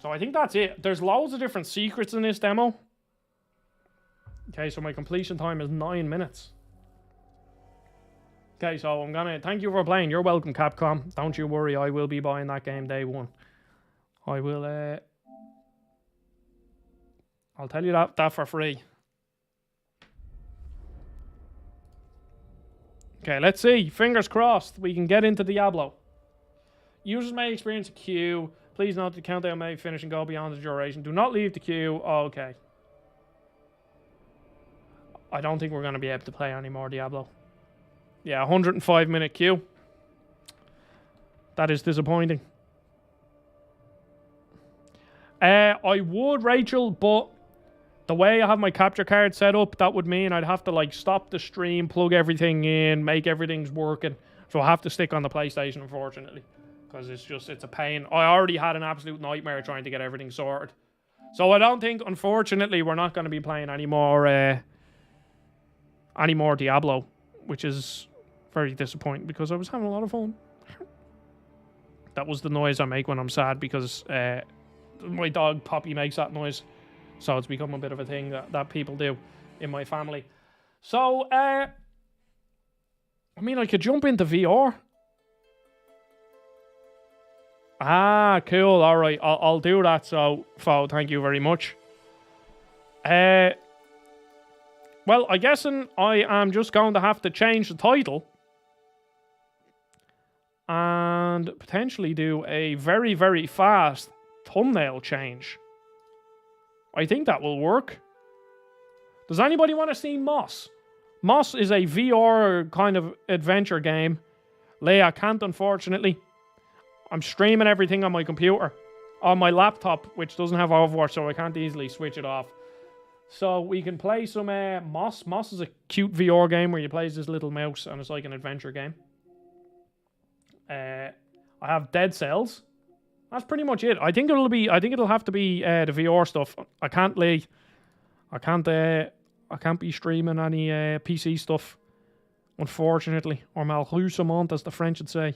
So I think that's it. There's loads of different secrets in this demo. Okay, so my completion time is 9 minutes. Okay, so I'm gonna thank you for playing. You're welcome, Capcom. Don't you worry, I will be buying that game day one. I will, I'll tell you that for free. Okay, let's see. Fingers crossed we can get into Diablo. Users may experience a queue. Please note the countdown may finish and go beyond the duration. Do not leave the queue. Oh, okay. I don't think we're going to be able to play any more Diablo. Yeah, 105-minute queue. That is disappointing. I would, Rachel, but the way I have my capture card set up, that would mean I'd have to, like, stop the stream, plug everything in, make everything's working. So I have to stick on the PlayStation, unfortunately. Because it's a pain. I already had an absolute nightmare trying to get everything sorted. So I don't think, unfortunately, we're not going to be playing any more Diablo. Which is very disappointing because I was having a lot of fun. That was the noise I make when I'm sad because my dog Poppy makes that noise. So it's become a bit of a thing that people do in my family. So, I mean, I could jump into VR. Ah, cool. All right, I'll do that. So, Fo, thank you very much. Well, I guess I am just going to have to change the title and potentially do a very, very fast thumbnail change. I think that will work. Does anybody want to see Moss? Moss is a VR kind of adventure game. Leia can't, unfortunately. I'm streaming everything on my computer. On my laptop, which doesn't have Overwatch, so I can't easily switch it off. So we can play some Moss. Moss is a cute VR game where you play as this little mouse and it's like an adventure game. I have Dead Cells. That's pretty much it. I think it'll have to be the VR stuff. I can't be streaming any PC stuff, unfortunately, or malheureusement, as the French would say. I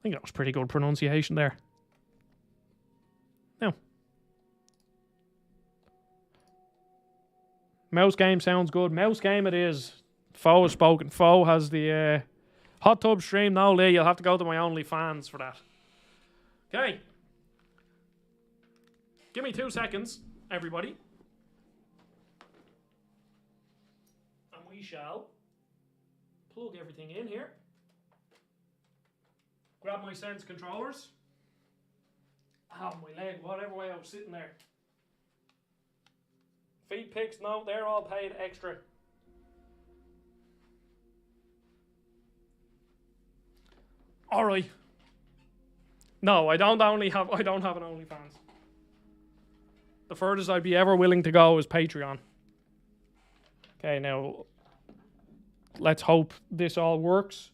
think that was pretty good pronunciation there. Now, mouse game sounds good. Mouse game it is. Fo has spoken. Fo has the hot tub stream. No, Lee, you'll have to go to my OnlyFans for that. Okay. Give me 2 seconds, everybody. And we shall plug everything in here. Grab my Sense controllers. Oh, my leg, whatever way I was sitting there. Feet picks, no, they're all paid extra. Alright. No, I don't have an OnlyFans. The furthest I'd be ever willing to go is Patreon. Okay, now let's hope this all works.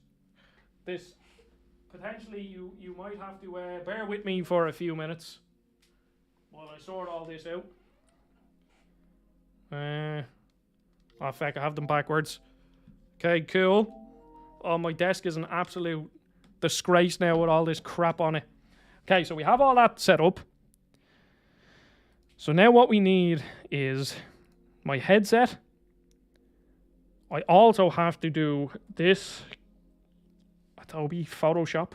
This potentially you might have to bear with me for a few minutes while I sort all this out. Oh fuck, I have them backwards. Okay, cool. Oh, my desk is an absolute disgrace now with all this crap on it. Okay, so we have all that set up. So now what we need is my headset. I also have to do this Adobe Photoshop.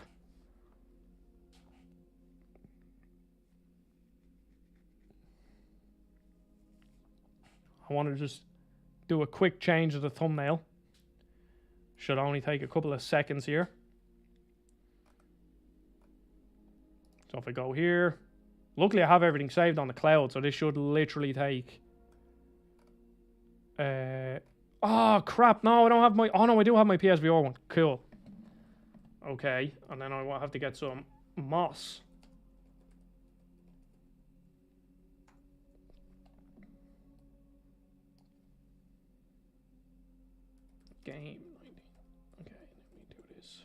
I want to just do a quick change of the thumbnail. Should only take a couple of seconds here. So if I go here, luckily I have everything saved on the cloud, so this should literally take... oh crap, no I don't have my... Oh no, I do have my PSVR one. Cool. Okay, and then I will have to get some moss. Game 90. Okay, let me do this.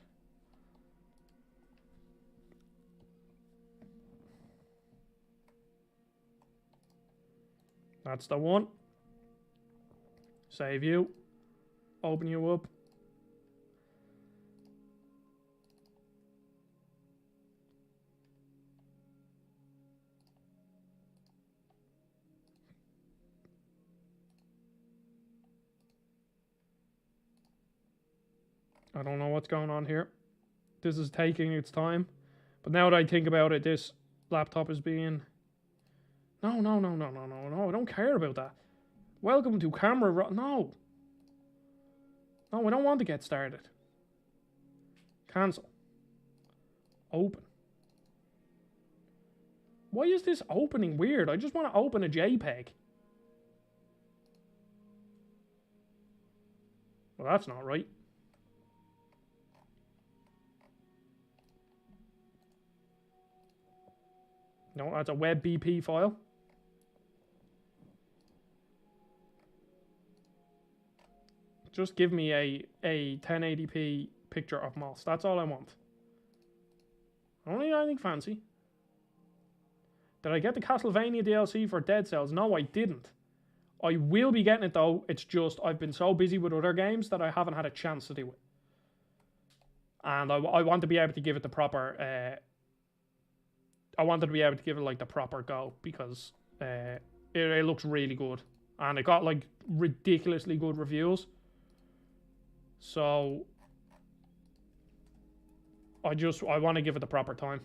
That's the one. Save you. Open you up. I don't know what's going on here. This is taking its time. But now that I think about it, this laptop is being... No, I don't care about that. Welcome to camera... No. No, I don't want to get started. Cancel. Open. Why is this opening weird? I just want to open a JPEG. Well, that's not right. No, that's a WebBP file. Just give me a 1080p picture of Moss. That's all I want. I don't need anything fancy. Did I get the Castlevania DLC for Dead Cells? No, I didn't. I will be getting it though. It's just I've been so busy with other games that I haven't had a chance to do it. And I want to be able to give it the proper... I wanted to be able to give it like the proper go because it looks really good. And it got like ridiculously good reviews. So I want to give it the proper time.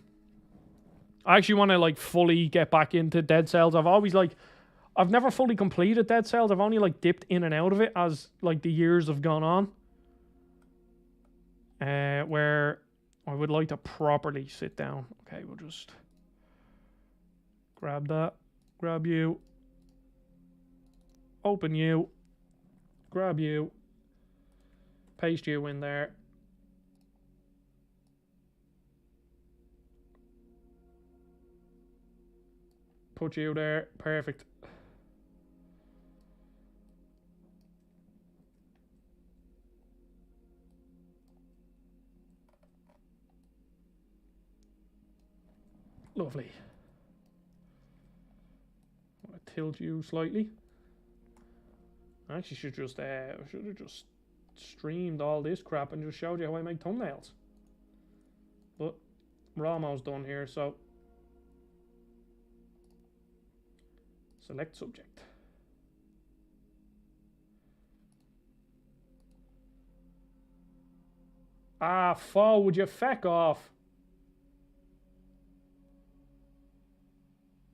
I actually want to like fully get back into Dead Cells. I've never fully completed Dead Cells. I've only like dipped in and out of it as like the years have gone on. Where I would like to properly sit down. Okay, we'll just grab that. Grab you. Open you. Grab you. Paste you in there. Put you there. Perfect. Lovely. I'm gonna tilt you slightly. I actually should have just streamed all this crap and just showed you how I make thumbnails. But we're almost done here, so select subject. Ah, foe, would you feck off?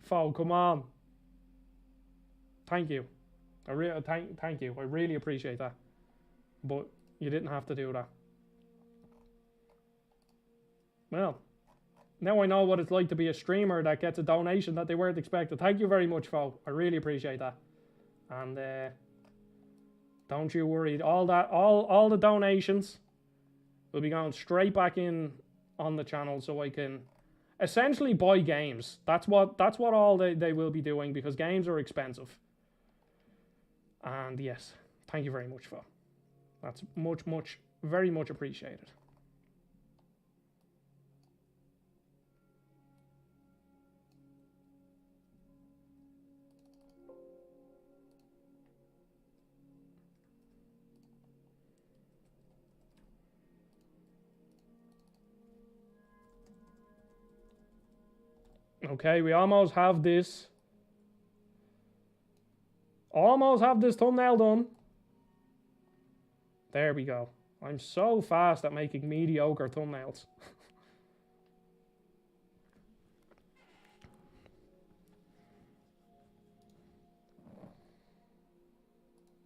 Foe, come on. Thank you. Thank you. I really appreciate that. But you didn't have to do that. Well, now I know what it's like to be a streamer that gets a donation that they weren't expecting. Thank you very much, Fo. I really appreciate that. And don't you worry. All the donations will be going straight back in on the channel so I can essentially buy games. That's what all they will be doing, because games are expensive. And yes, thank you very much, Phil. That's very much appreciated. Okay, we almost have this. Almost have this thumbnail done. There we go. I'm so fast at making mediocre thumbnails.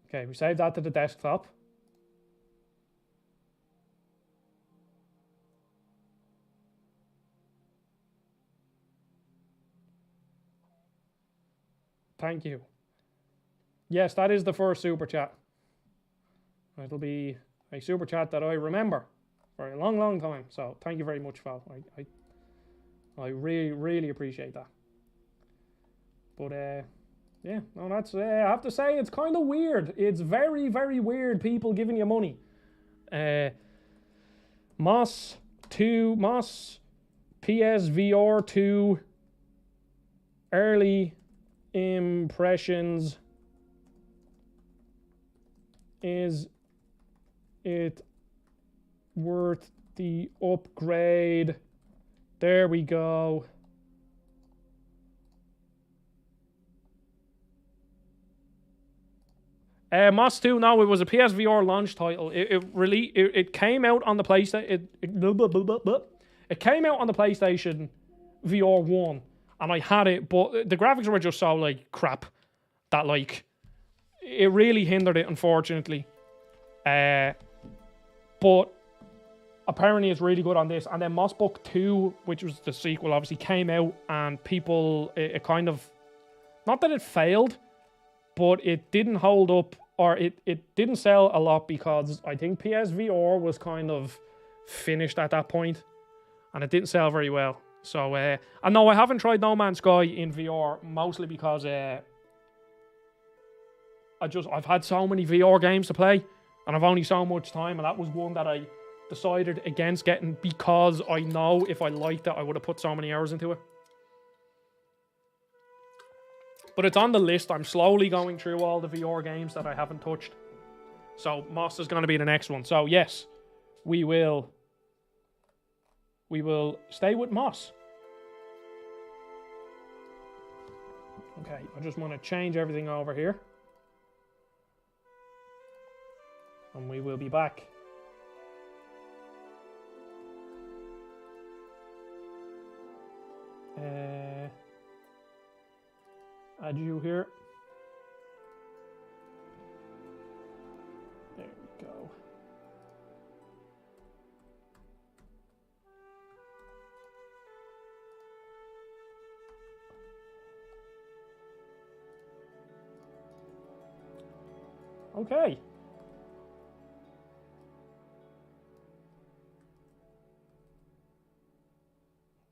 Okay, we saved that to the desktop. Thank you. Yes, that is the first super chat. It'll be a super chat that I remember for a long, long time. So thank you very much, Val. I really, really appreciate that. But yeah, no, that's I have to say it's kind of weird. It's very, very weird. People giving you money. Moss PSVR 2 early impressions. Is it worth the upgrade? There we go. Moss 2, no, it was a PSVR launch title. It came out on the PlayStation. It came out on the PlayStation VR 1, and I had it, but the graphics were just so like crap that like it really hindered it, unfortunately. But apparently it's really good on this. And then Moss Book 2, which was the sequel, obviously came out, and people, it kind of, not that it failed, but it didn't hold up, or it didn't sell a lot, because I think PSVR was kind of finished at that point, and it didn't sell very well. So, and no, I haven't tried No Man's Sky in VR, mostly because I've had so many VR games to play, and I've only so much time, and that was one that I decided against getting, because I know if I liked it, I would have put so many hours into it. But it's on the list. I'm slowly going through all the VR games that I haven't touched. So Moss is going to be the next one. So yes, we will stay with Moss. Okay, I just want to change everything over here. And we will be back. Add you here. There we go. Okay.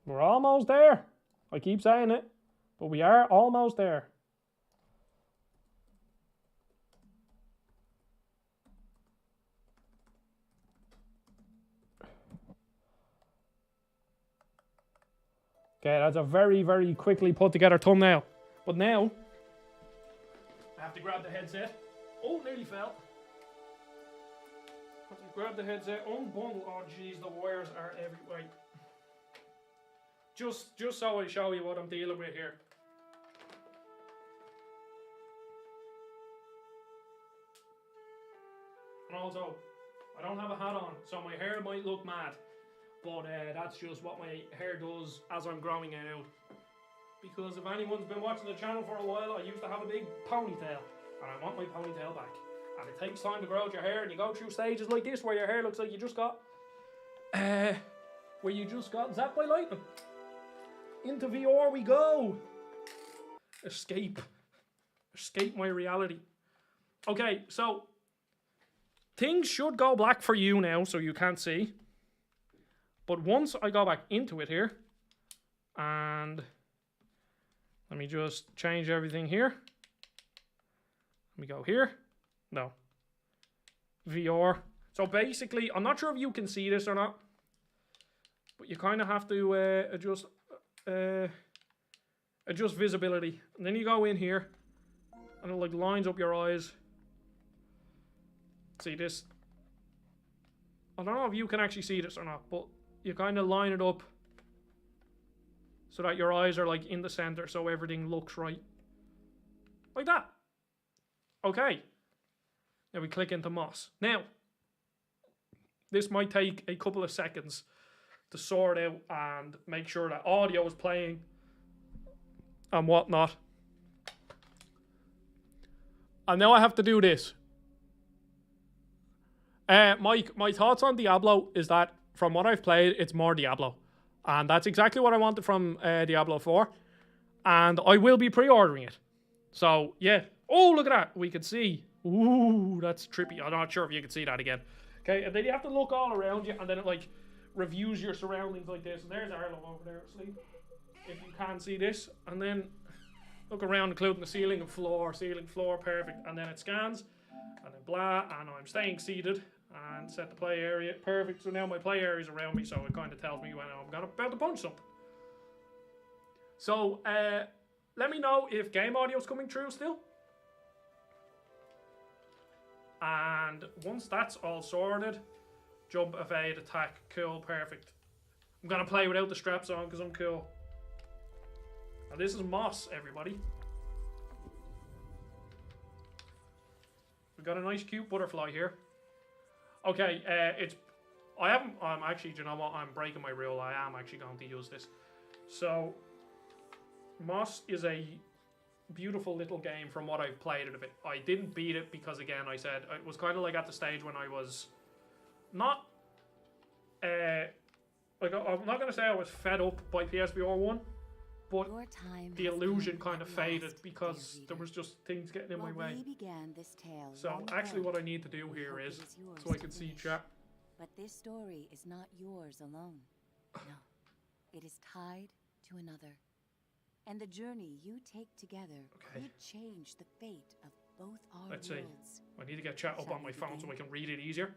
We're almost there. I keep saying it, but we are almost there. Okay, that's a very, very quickly put together thumbnail. But now, I have to grab the headset. Oh, nearly fell. Have to grab the headset, unbundle. Oh, jeez, the wires are everywhere. Just so I show you what I'm dealing with here. And also, I don't have a hat on, so my hair might look mad. But that's just what my hair does as I'm growing it out. Because if anyone's been watching the channel for a while, I used to have a big ponytail. And I want my ponytail back. And it takes time to grow out your hair, and you go through stages like this where your hair looks like you just got... zapped by lightning. Into VR we go. Escape my reality. Okay, so things should go black for you now, so you can't see. But once I go back into it here, And let me just change everything here. Let me go here. No. VR. So basically, I'm not sure if you can see this or not, but you kind of have to adjust visibility. And then you go in here, and it like lines up your eyes. See this? I don't know if you can actually see this or not, but you kind of line it up so that your eyes are like in the center, so everything looks right. Like that. Okay. Now we click into Moss. Now, this might take a couple of seconds to sort out and make sure that audio is playing and whatnot. And now I have to do this. My thoughts on Diablo is that from what I've played, it's more Diablo. And that's exactly what I wanted from Diablo 4. And I will be pre-ordering it. So, yeah. Oh, look at that. We can see. Ooh, that's trippy. I'm not sure if you can see that again. Okay, and then you have to look all around you, and then it, like, reviews your surroundings like this. And there's Arlo over there asleep, if you can see this. And then look around, including the ceiling, floor, perfect. And then it scans, and then blah, and I'm staying seated. And set the play area. Perfect. So now my play area is around me, so it kind of tells me when I'm about to punch something. So, let me know if game audio is coming through still. And once that's all sorted, jump, evade, attack, cool, perfect. I'm going to play without the straps on because I'm cool. And this is Moss, everybody. We've got a nice cute butterfly here. Okay, actually, do you know what? I'm breaking my rule. I am actually going to use this. So, Moss is a beautiful little game from what I've played it a bit. I didn't beat it because, again, I said, it was kind of like at the stage when I was not, like, I'm not going to say I was fed up by PSVR 1, but the illusion kind of faded because there was just things getting in my way. So actually what I need to do here is, so I can see chat. But this story is not yours alone. No, it is tied to another. And the journey you take together could change the fate of both our Let's worlds. see. I need to get chat up on my phone so I can read it easier.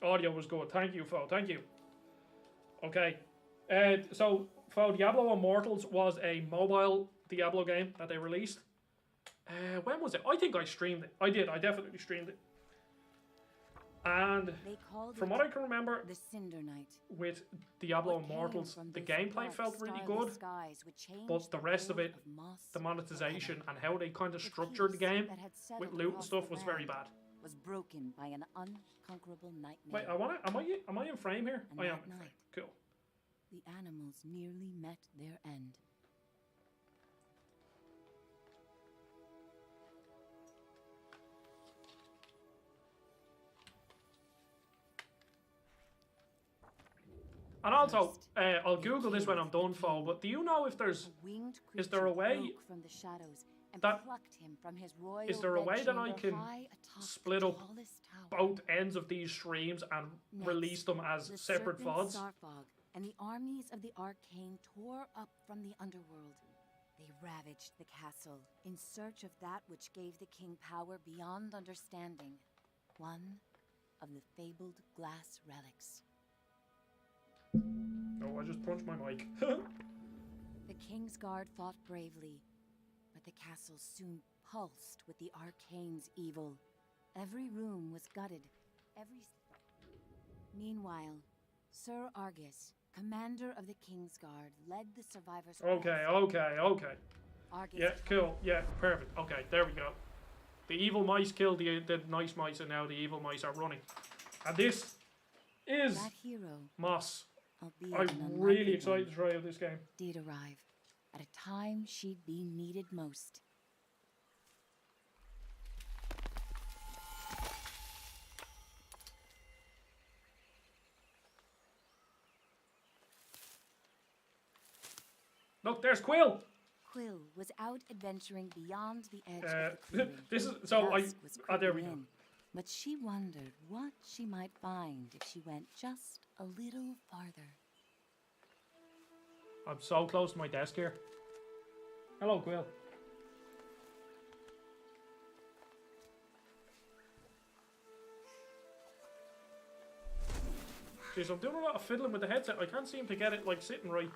Audio was good. Thank you, Fo. Thank you. Okay. So, Fo, Diablo Immortals was a mobile Diablo game that they released. When was it? I think I streamed it. I did. I definitely streamed it. And from what I can remember, the Cinder Knight. with Diablo Immortals, the gameplay felt really good, but the rest of it, the monetization and how they kind of structured the game with loot and stuff was very bad. Was broken by an unconquerable nightmare. Wait, am I in frame here? And I am that in frame. night, Cool. the animals nearly met their end. And also, I'll Google this when I'm done, Fo, but do you know if there's, is there a way that, is there a way that I can split up both ends of these streams and release them as separate VODs? And the armies of the arcane tore up from the underworld. They ravaged the castle in search of that which gave the king power beyond understanding. One of the fabled glass relics. Oh, I just punched my mic. The King's Guard fought bravely, but the castle soon pulsed with the arcane's evil. Every room was gutted. Meanwhile, Sir Argus, commander of the King's Guard, led the survivors. Okay. Argus Yeah, cool. Yeah, perfect. Okay, there we go. The evil mice killed the nice mice, and now the evil mice are running. And this is that hero, Moss. albeit I'm an unlikely really excited one, to try out this game. did arrive at a time she'd be needed most. Look, there's Quill. Quill was out adventuring beyond the edge of the clearing. This is so. Dusk was There we creeping go. in, But she wondered what she might find if she went just a little farther. I'm so close to my desk here. Hello, Quill. Jeez, I'm doing a lot of fiddling with the headset. I can't seem to get it, like, sitting right.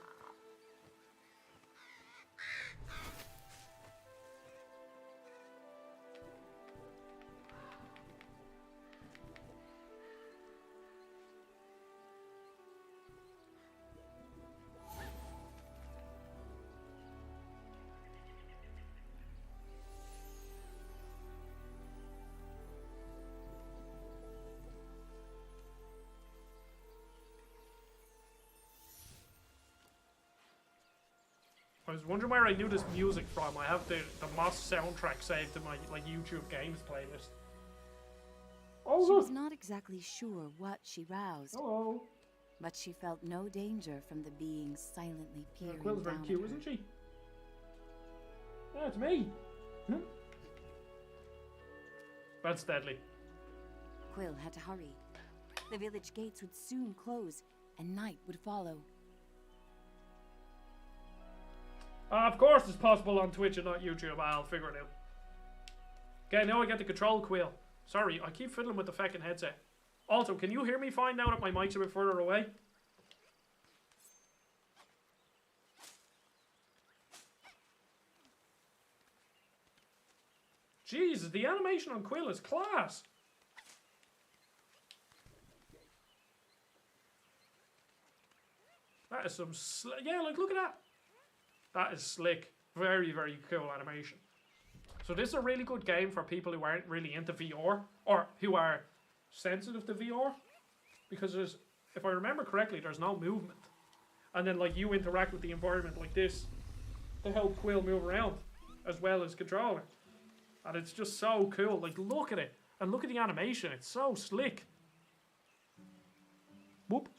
I was wondering where I knew this music from. I have the Moss soundtrack saved to my like YouTube games playlist. Oh, She look. was not exactly sure what she roused, Hello. but she felt no danger from the being silently Yeah, peering Quill's very down cute, at her. isn't she? Yeah, it's me. That's deadly. Quill had to hurry. The village gates would soon close, and night would follow. Of course it's possible on Twitch and not YouTube. I'll figure it out. Okay, now I get the control, Quill. Sorry, I keep fiddling with the fucking headset. Also, can you hear me fine now that my mic's a bit further away? Jesus, the animation on Quill is class. That is some yeah, like look at that. That is slick. Very, very cool animation. So this is a really good game for people who aren't really into VR or who are sensitive to VR, because there's, if I remember correctly, there's no movement, and then like you interact with the environment like this to help Quill move around as well as controlling, and it's just so cool. Like look at it and look at the animation. It's so slick. Whoop.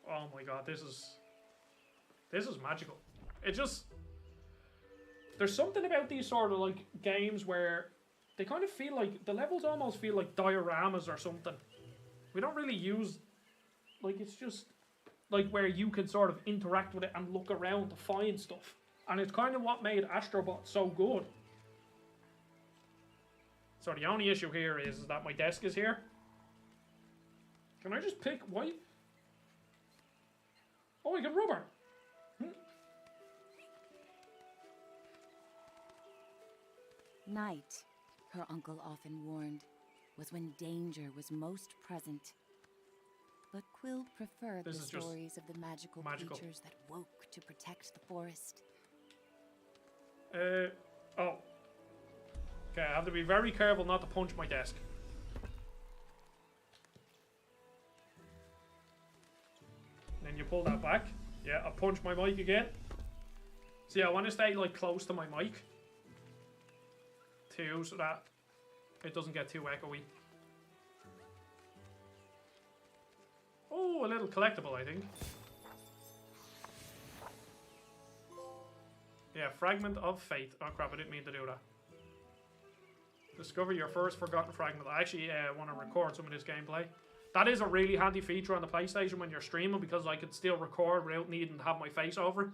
Oh my god, this is magical. It just, there's something about these sort of like games where they kind of feel like the levels almost feel like dioramas or something. We don't really use, like, it's just like where you can sort of interact with it and look around to find stuff, and it's kind of what made Astrobot so good. So the only issue here is that my desk is here. Can I just pick white? Oh, I can rubber. Night, her uncle often warned, was when danger was most present. But Quill preferred This the is just stories of the magical creatures that woke to protect the forest. Oh. Okay, I have to be very careful not to punch my desk. Then you pull that back. Yeah, I punch my mic again. See, I want to stay like close to my mic too, so that it doesn't get too echoey. Oh, a little collectible, I think. Yeah, Fragment of Fate. Oh crap, I didn't mean to do that. Discover your first forgotten fragment. I actually want to record some of this gameplay. That is a really handy feature on the PlayStation when you're streaming, because I can still record without needing to have my face over it.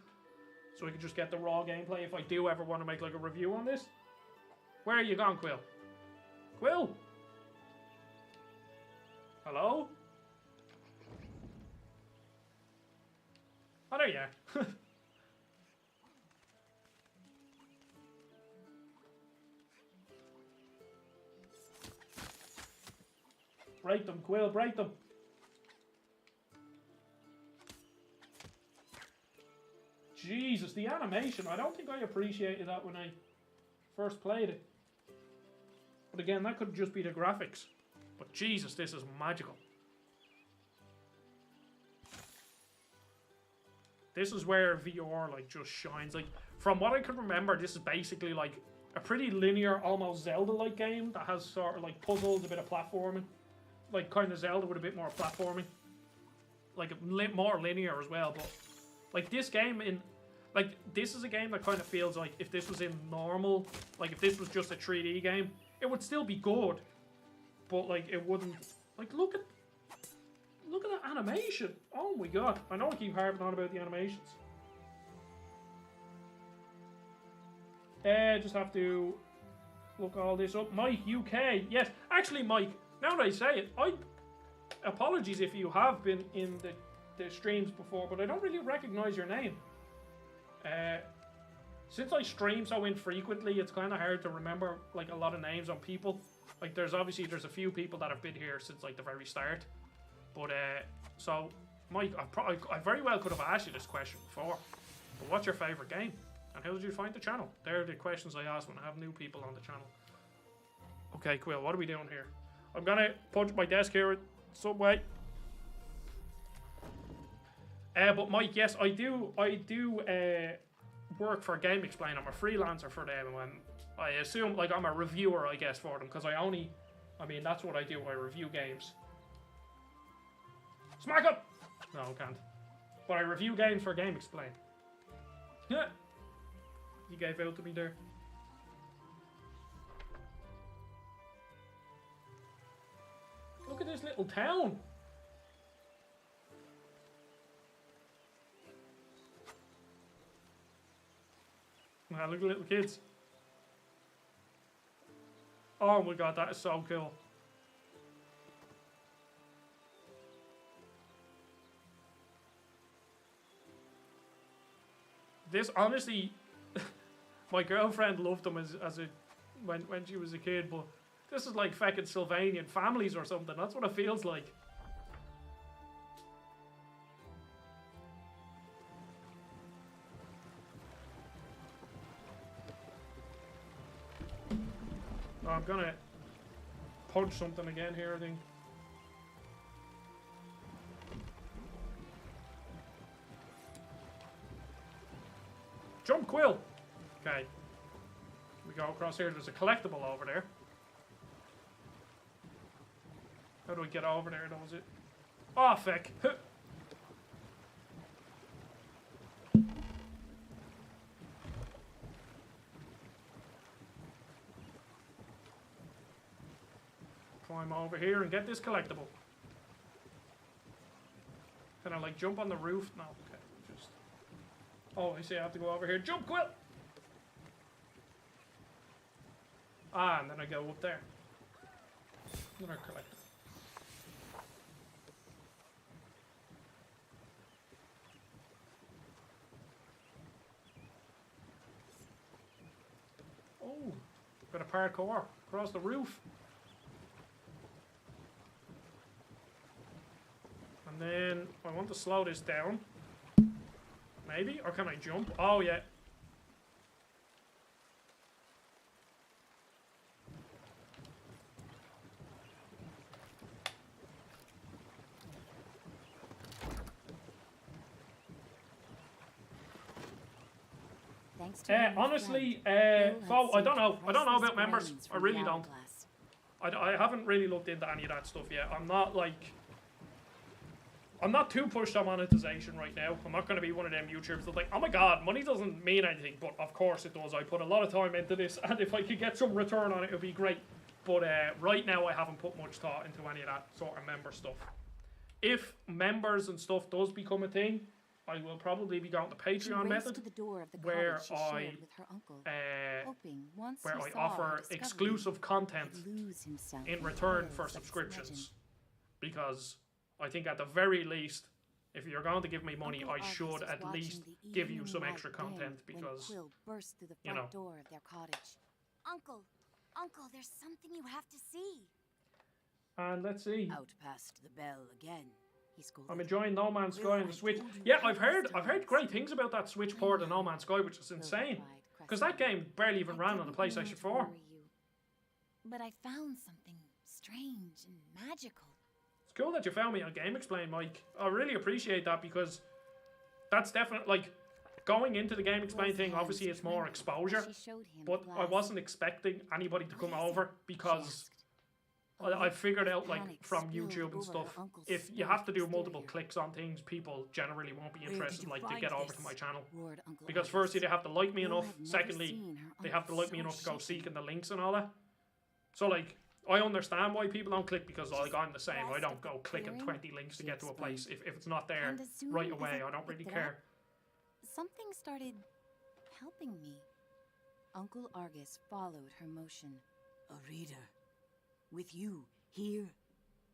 So we can just get the raw gameplay if I do ever want to make like a review on this. Where are you gone, Quill? Quill? Hello? Oh, there you are. Break them, Quill, break them. Jesus, the animation. I don't think I appreciated that when I first played it. But again, that could just be the graphics. But Jesus, this is magical. This is where VR like just shines. Like, from what I can remember, this is basically like a pretty linear, almost Zelda-like game that has sort of like puzzles, a bit of platforming. Like kind of Zelda with a bit more platforming. Like more linear as well, but like this game in Like, this is a game that kind of feels like if this was in normal, like if this was just a 3D game, it would still be good. But like, it wouldn't, like, look at that animation. Oh my god. I know I keep harping on about the animations. Just have to look all this up. Mike, UK. Yes. Actually, Mike, now that I say it, apologies if you have been in the streams before, but I don't really recognize your name. Since I stream so infrequently, it's kind of hard to remember like a lot of names on people. Like there's a few people that have been here since like the very start. But so Mike, I very well could have asked you this question before. But what's your favorite game? And how did you find the channel? They're the questions I ask when I have new people on the channel. Okay, Quill, what are we doing here? I'm gonna punch my desk here some way. But Mike, yes, I do work for Game Explain. I'm a freelancer for them, and I assume like I'm a reviewer, I guess, for them, because that's what I do. I review games. Smack up! No, I can't. But I review games for Game Explain. Yeah. You gave out to me there. Look at this little town. Wow, look at the little kids. Oh my god, that is so cool. This, honestly, my girlfriend loved them when she was a kid, but this is like fucking Sylvanian families or something. That's what it feels like. Oh, I'm gonna punch something again here, I think. Jump, Quill! Okay. We go across here. There's a collectible over there. How do we get over there, though, is it? Oh, feck. Climb over here and get this collectible. Can I, like, jump on the roof? No, okay. Just... Oh, I see I have to go over here. Jump, Quill! Ah, and then I go up there. Another collectible. Oh, bit of parkour across the roof. And then I want to slow this down. Maybe? Or can I jump? Oh, yeah. Honestly, Fo, I don't know about members. I really don't. I haven't really looked into any of that stuff yet. I'm not too pushed on monetization right now. I'm not going to be one of them YouTubers that's like, oh my god, money doesn't mean anything. But of course it does. I put a lot of time into this, and if I could get some return on it, it would be great. But right now I haven't put much thought into any of that sort of member stuff. If members and stuff does become a thing, I will probably be going to Patreon method, where I offer exclusive content in return for subscriptions. Because I think at the very least, if you're going to give me money, I should at least give you some extra content, because, you know. Uncle, there's something you have to see. And let's see. Out past the bell again. I'm enjoying No Man's Sky on the Switch. Yeah, I've heard great things about that Switch port of No Man's Sky, which is insane. Because that game barely even ran on the PlayStation 4. But I found something strange and magical. It's cool that you found me on Game Explain, Mike. I really appreciate that, because that's definitely, like, going into the Game Explain thing, obviously it's more exposure. But I wasn't expecting anybody to come over, because I figured out, like, Panic from spilled YouTube and over stuff, her uncle's if you smooth have to do multiple exterior. clicks on things, people generally won't be Where did interested, you like, to find get over to this? my channel. Roared Uncle Because Argus. firstly, they have to like me Will enough. had never Secondly, seen her they have to uncle like me so enough to go shaken. seeking the links and all that. So, like, I understand why people don't click, because, like, I'm the same. I don't go clicking 20 links to get to a place. If it's not there And as soon right as away, I I don't really picked it care. Something started helping me. Uncle Argus followed her motion. A reader. With you, here,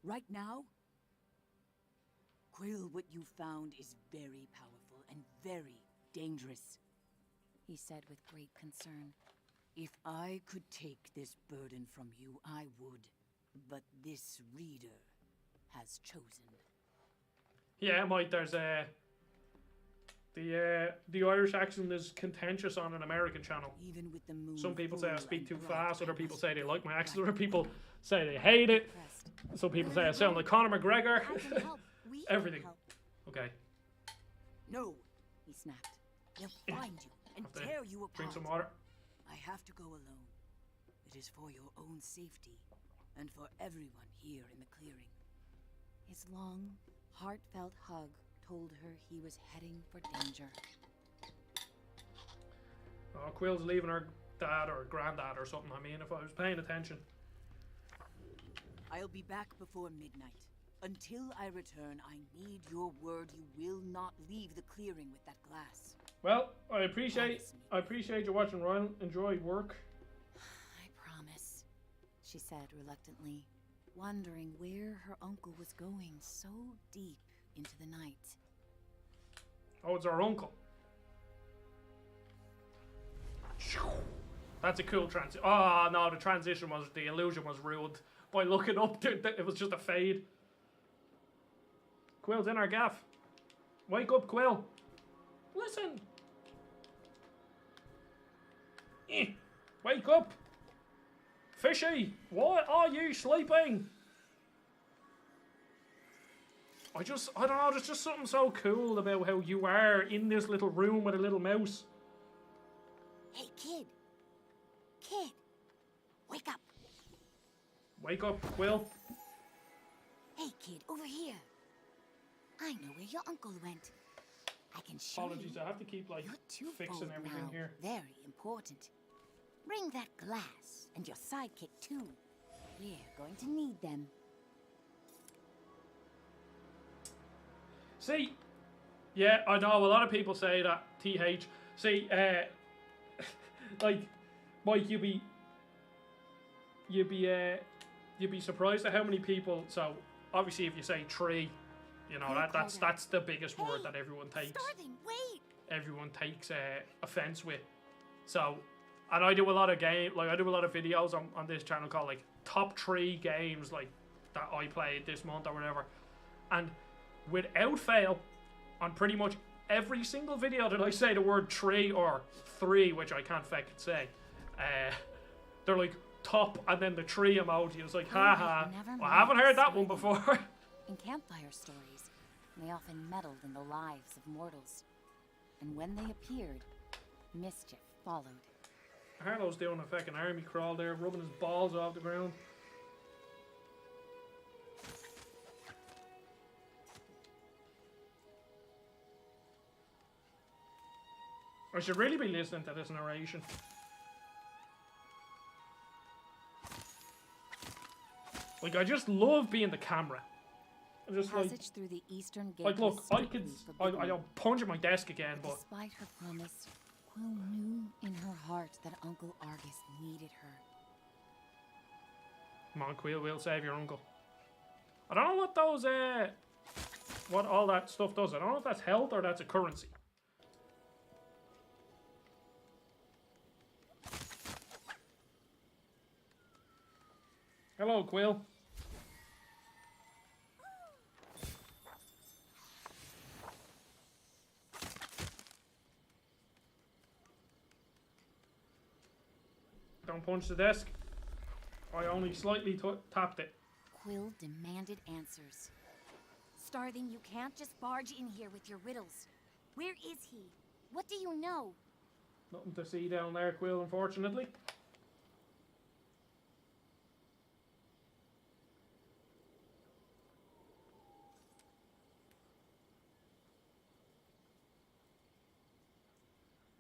right now? Quill, what you found is very powerful and very dangerous. He said with great concern. If I could take this burden from you, I would. But this reader has chosen. Yeah, Mike, there's the Irish accent is contentious on an American channel. Even with the moon Some people say I full speak and too bright, fast, I other people must say they go like my accent, back other people home. say they hate it. Pressed. Some people say I sound like Conor McGregor. I can help. We can Everything. help. Okay, No, He snapped. they'll find you and Have to tear you apart. drink some water. I have to go alone. It is for your own safety and for everyone here in the clearing. His long, heartfelt hug told her he was heading for danger. Oh, Quill's leaving her dad or granddad or something. I mean, if I was paying attention. I'll be back before midnight. Until I return, I need your word you will not leave the clearing with that glass. Well, I appreciate you watching, Ryan. Enjoy work. I promise, she said reluctantly, wondering where her uncle was going so deep into the night. Oh, it's our uncle. That's a cool transition. Oh, no, the illusion was ruined by looking up. It was just a fade. Quill's in our gaff. Wake up, Quill. Listen. Wake up. Fishy, why are you sleeping? I don't know, there's just something so cool about how you are in this little room with a little mouse. Hey, kid! Kid! Wake up! Wake up, Quill. Hey, kid, over here! I know where your uncle went. I can show Apologies, you. I have to keep, like, You're too fixing bold everything now. here. Very important. Bring that glass and your sidekick too. We're going to need them. See, yeah, I know a lot of people say that, TH. See, like, Mike, you'd be surprised at how many people. So obviously, if you say tree, you know that's the biggest word that everyone takes. Starving, wait! Everyone takes offense with. So, and I do a lot of I do a lot of videos on this channel called like top 3 games like that I played this month or whatever, and without fail, on pretty much every single video that I say the word tree or 3, which I can't fucking say, they're like top and then the tree emoji. It's like, haha, never I haven't heard that one mind. before. In campfire stories, they often meddled in the lives of mortals. And when they appeared, mischief followed. Harlow's doing a fucking army crawl there, rubbing his balls off the ground. I should really be listening to this narration. Like, I just love being the camera. I'm just like, Passage through the eastern gate. look, was I strictly could, forbidden. I'll punch at my desk again, but Despite her promise, Quill knew in her heart that Uncle Argus needed her. come on, Quill, we'll save your uncle. I don't know what those, what all that stuff does. I don't know if that's health or that's a currency. Hello, Quill. Don't punch the desk. I only slightly tapped it. Quill demanded answers. Starving, you can't just barge in here with your riddles. Where is he? What do you know? Nothing to see down there, Quill, unfortunately.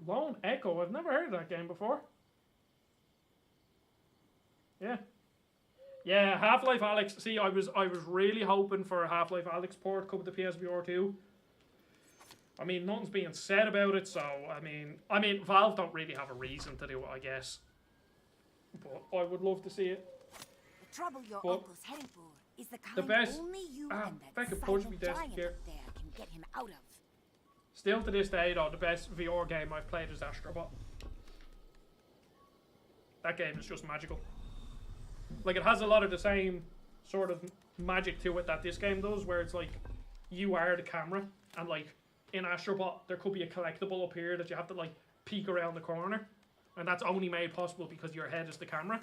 Lone Echo. I've never heard of that game before. Yeah. Yeah, Half-Life Alyx. See, I was really hoping for a Half-Life Alyx port coming to PSVR 2. I mean, nothing's being said about it, so I mean, Valve don't really have a reason to do it, I guess. But I would love to see it. The trouble your But uncle's heading for is the kind best- only you Ah, and that fucking punch me, silent desk giant here. up there can get him out of. Still to this day, though, the best VR game I've played is Astrobot. That game is just magical. Like, it has a lot of the same sort of magic to it that this game does, where it's like, you are the camera, and like, in Astrobot, there could be a collectible up here that you have to like, peek around the corner, and that's only made possible because your head is the camera.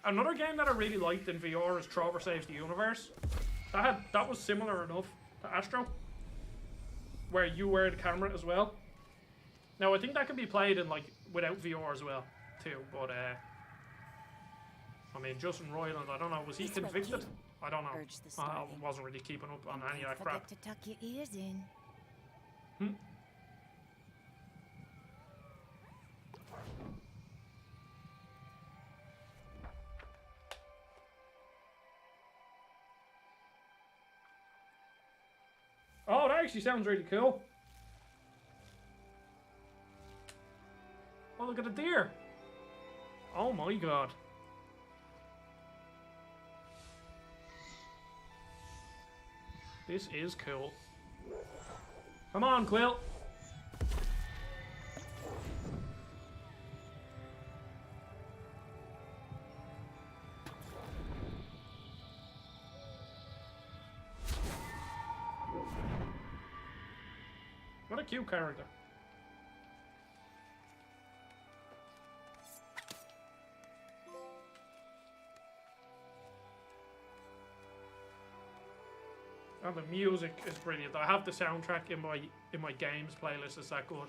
Another game that I really liked in VR is Trover Saves the Universe. That was similar enough to Astro, where you were the camera as well. Now, I think that can be played in like, without VR as well, too, but I mean, Justin Roiland, I don't know, was he This way, convicted? kid. I don't know. Urged the I starving. wasn't really keeping up on any of that Forget crap. to tuck your ears in. Oh, that actually sounds really cool. Oh, look at the deer. Oh my god. This is cool. Come on, Quill. What a cute character. And the music is brilliant. I have the soundtrack in my games playlist. It's that good.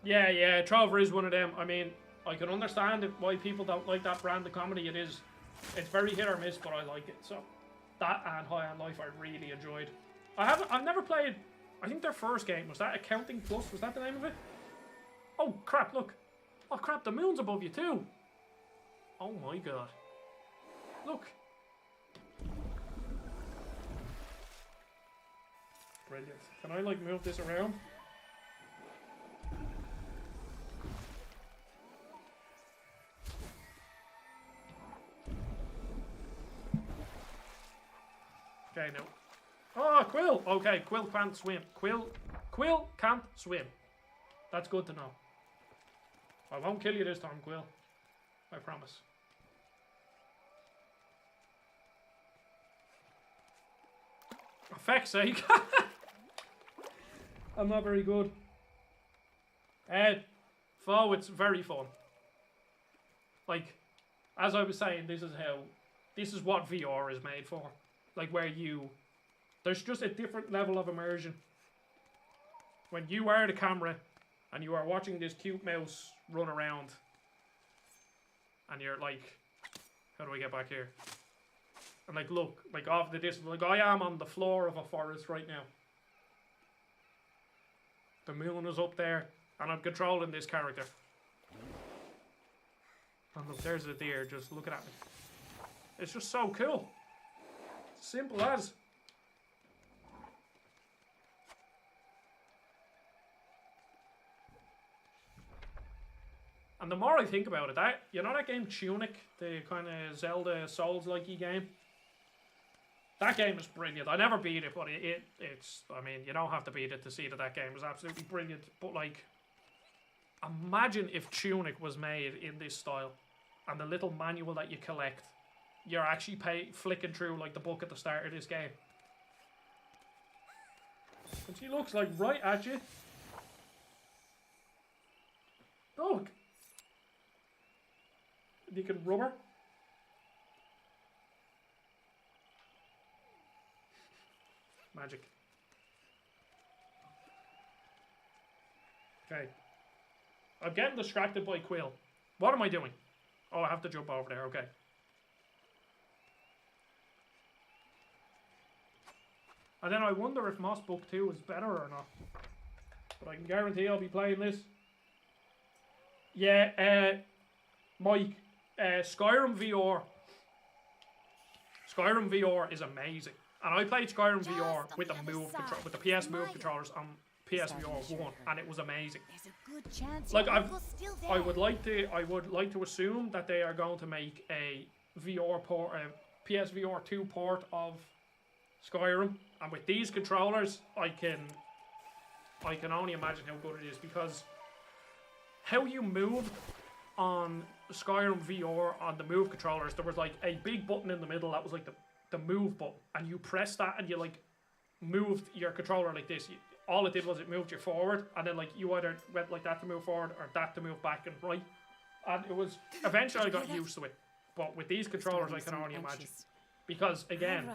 Yeah, Trover is one of them. I mean, I can understand why people don't like that brand of comedy. It's very hit or miss, but I like it. So that and High on Life I really enjoyed. I've never played. I think their first game was that Accounting Plus. Was that the name of it? Oh crap! Look. Oh crap! The moon's above you too. Oh my god. Look. Brilliant. Can I like move this around? Okay, no. Oh, Quill! Okay, Quill can't swim. Quill can't swim. That's good to know. I won't kill you this time, Quill. I promise. For feck's sake. I'm not very good. Foe, it's very fun. Like, as I was saying, this is what VR is made for. Like, where there's just a different level of immersion. When you are the camera, and you are watching this cute mouse run around, and you're like, how do I get back here? And like, look, like off the distance, like I am on the floor of a forest right now. The moon is up there, and I'm controlling this character. And look, there's a deer just looking at me. It's just so cool. Simple as. And the more I think about it, you know that game Tunic, the kind of Zelda Souls-likey game? That game is brilliant. I never beat it, but it's, I mean, you don't have to beat it to see that game is absolutely brilliant. But like, imagine if Tunic was made in this style, and the little manual that you collect, you're actually flicking through like the book at the start of this game. And she looks like right at you. Look. You can rub her. Magic. Okay. I'm getting distracted by Quill. What am I doing? Oh, I have to jump over there. Okay. And then I wonder if Moss Book 2 is better or not. But I can guarantee I'll be playing this. Yeah, Mike, Skyrim VR. Skyrim VR is amazing. And I played Skyrim VR with the with the PS Move controllers on PSVR 1, and it was amazing. There's a good chance Like your uncle's still there. I would like to assume that they are going to make a VR port, a PSVR 2 port of Skyrim, and with these controllers, I can only imagine how good it is, because how you move on Skyrim VR on the Move controllers, there was like a big button in the middle that was like the move button, and you press that and you like moved your controller like this. All it did was it moved you forward, and then like you either went like that to move forward or that to move back and right. And it was eventually I got used to it. But with these controllers, I can only imagine, because again,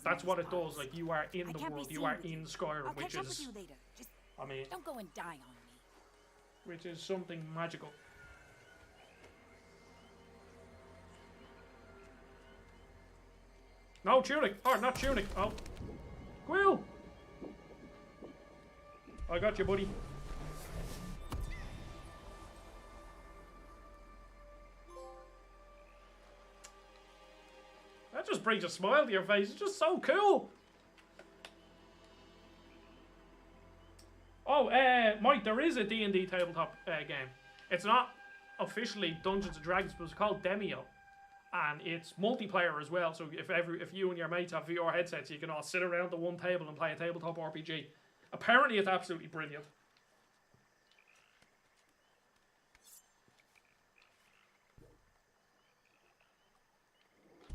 that's what it does. Like you are in the world, you are in Skyrim, which is, I mean, Don't go and die on me. which is something magical. No, tunic! Oh, not tunic! Oh. Quill! I got you, buddy. That just brings a smile to your face. It's just so cool! Oh, Mike, there is a D&D tabletop game. It's not officially Dungeons & Dragons, but it's called Demio. And it's multiplayer as well, so if you and your mates have VR headsets, you can all sit around the one table and play a tabletop RPG. Apparently it's absolutely brilliant.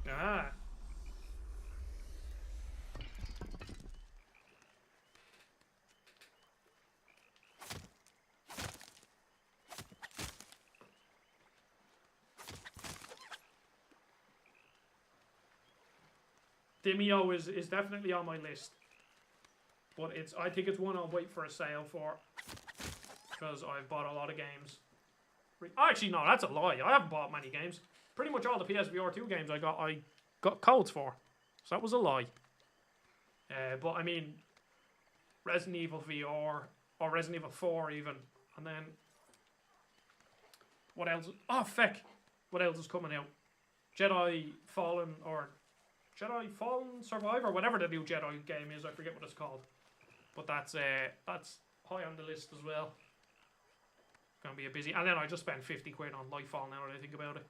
Ah. Demio is definitely on my list, but I think it's one I'll wait for a sale for, because I've bought a lot of games. Actually, no, that's a lie. I haven't bought many games. Pretty much all the PSVR 2 games I got codes for, so that was a lie. But I mean, Resident Evil VR or Resident Evil 4 even, and then what else? Oh feck, what else is coming out? Jedi Fallen Survivor, whatever the new Jedi game is, I forget what it's called. But that's high on the list as well. Gonna be a busy. And then I just spent 50 quid on Lightfall now that I think about it.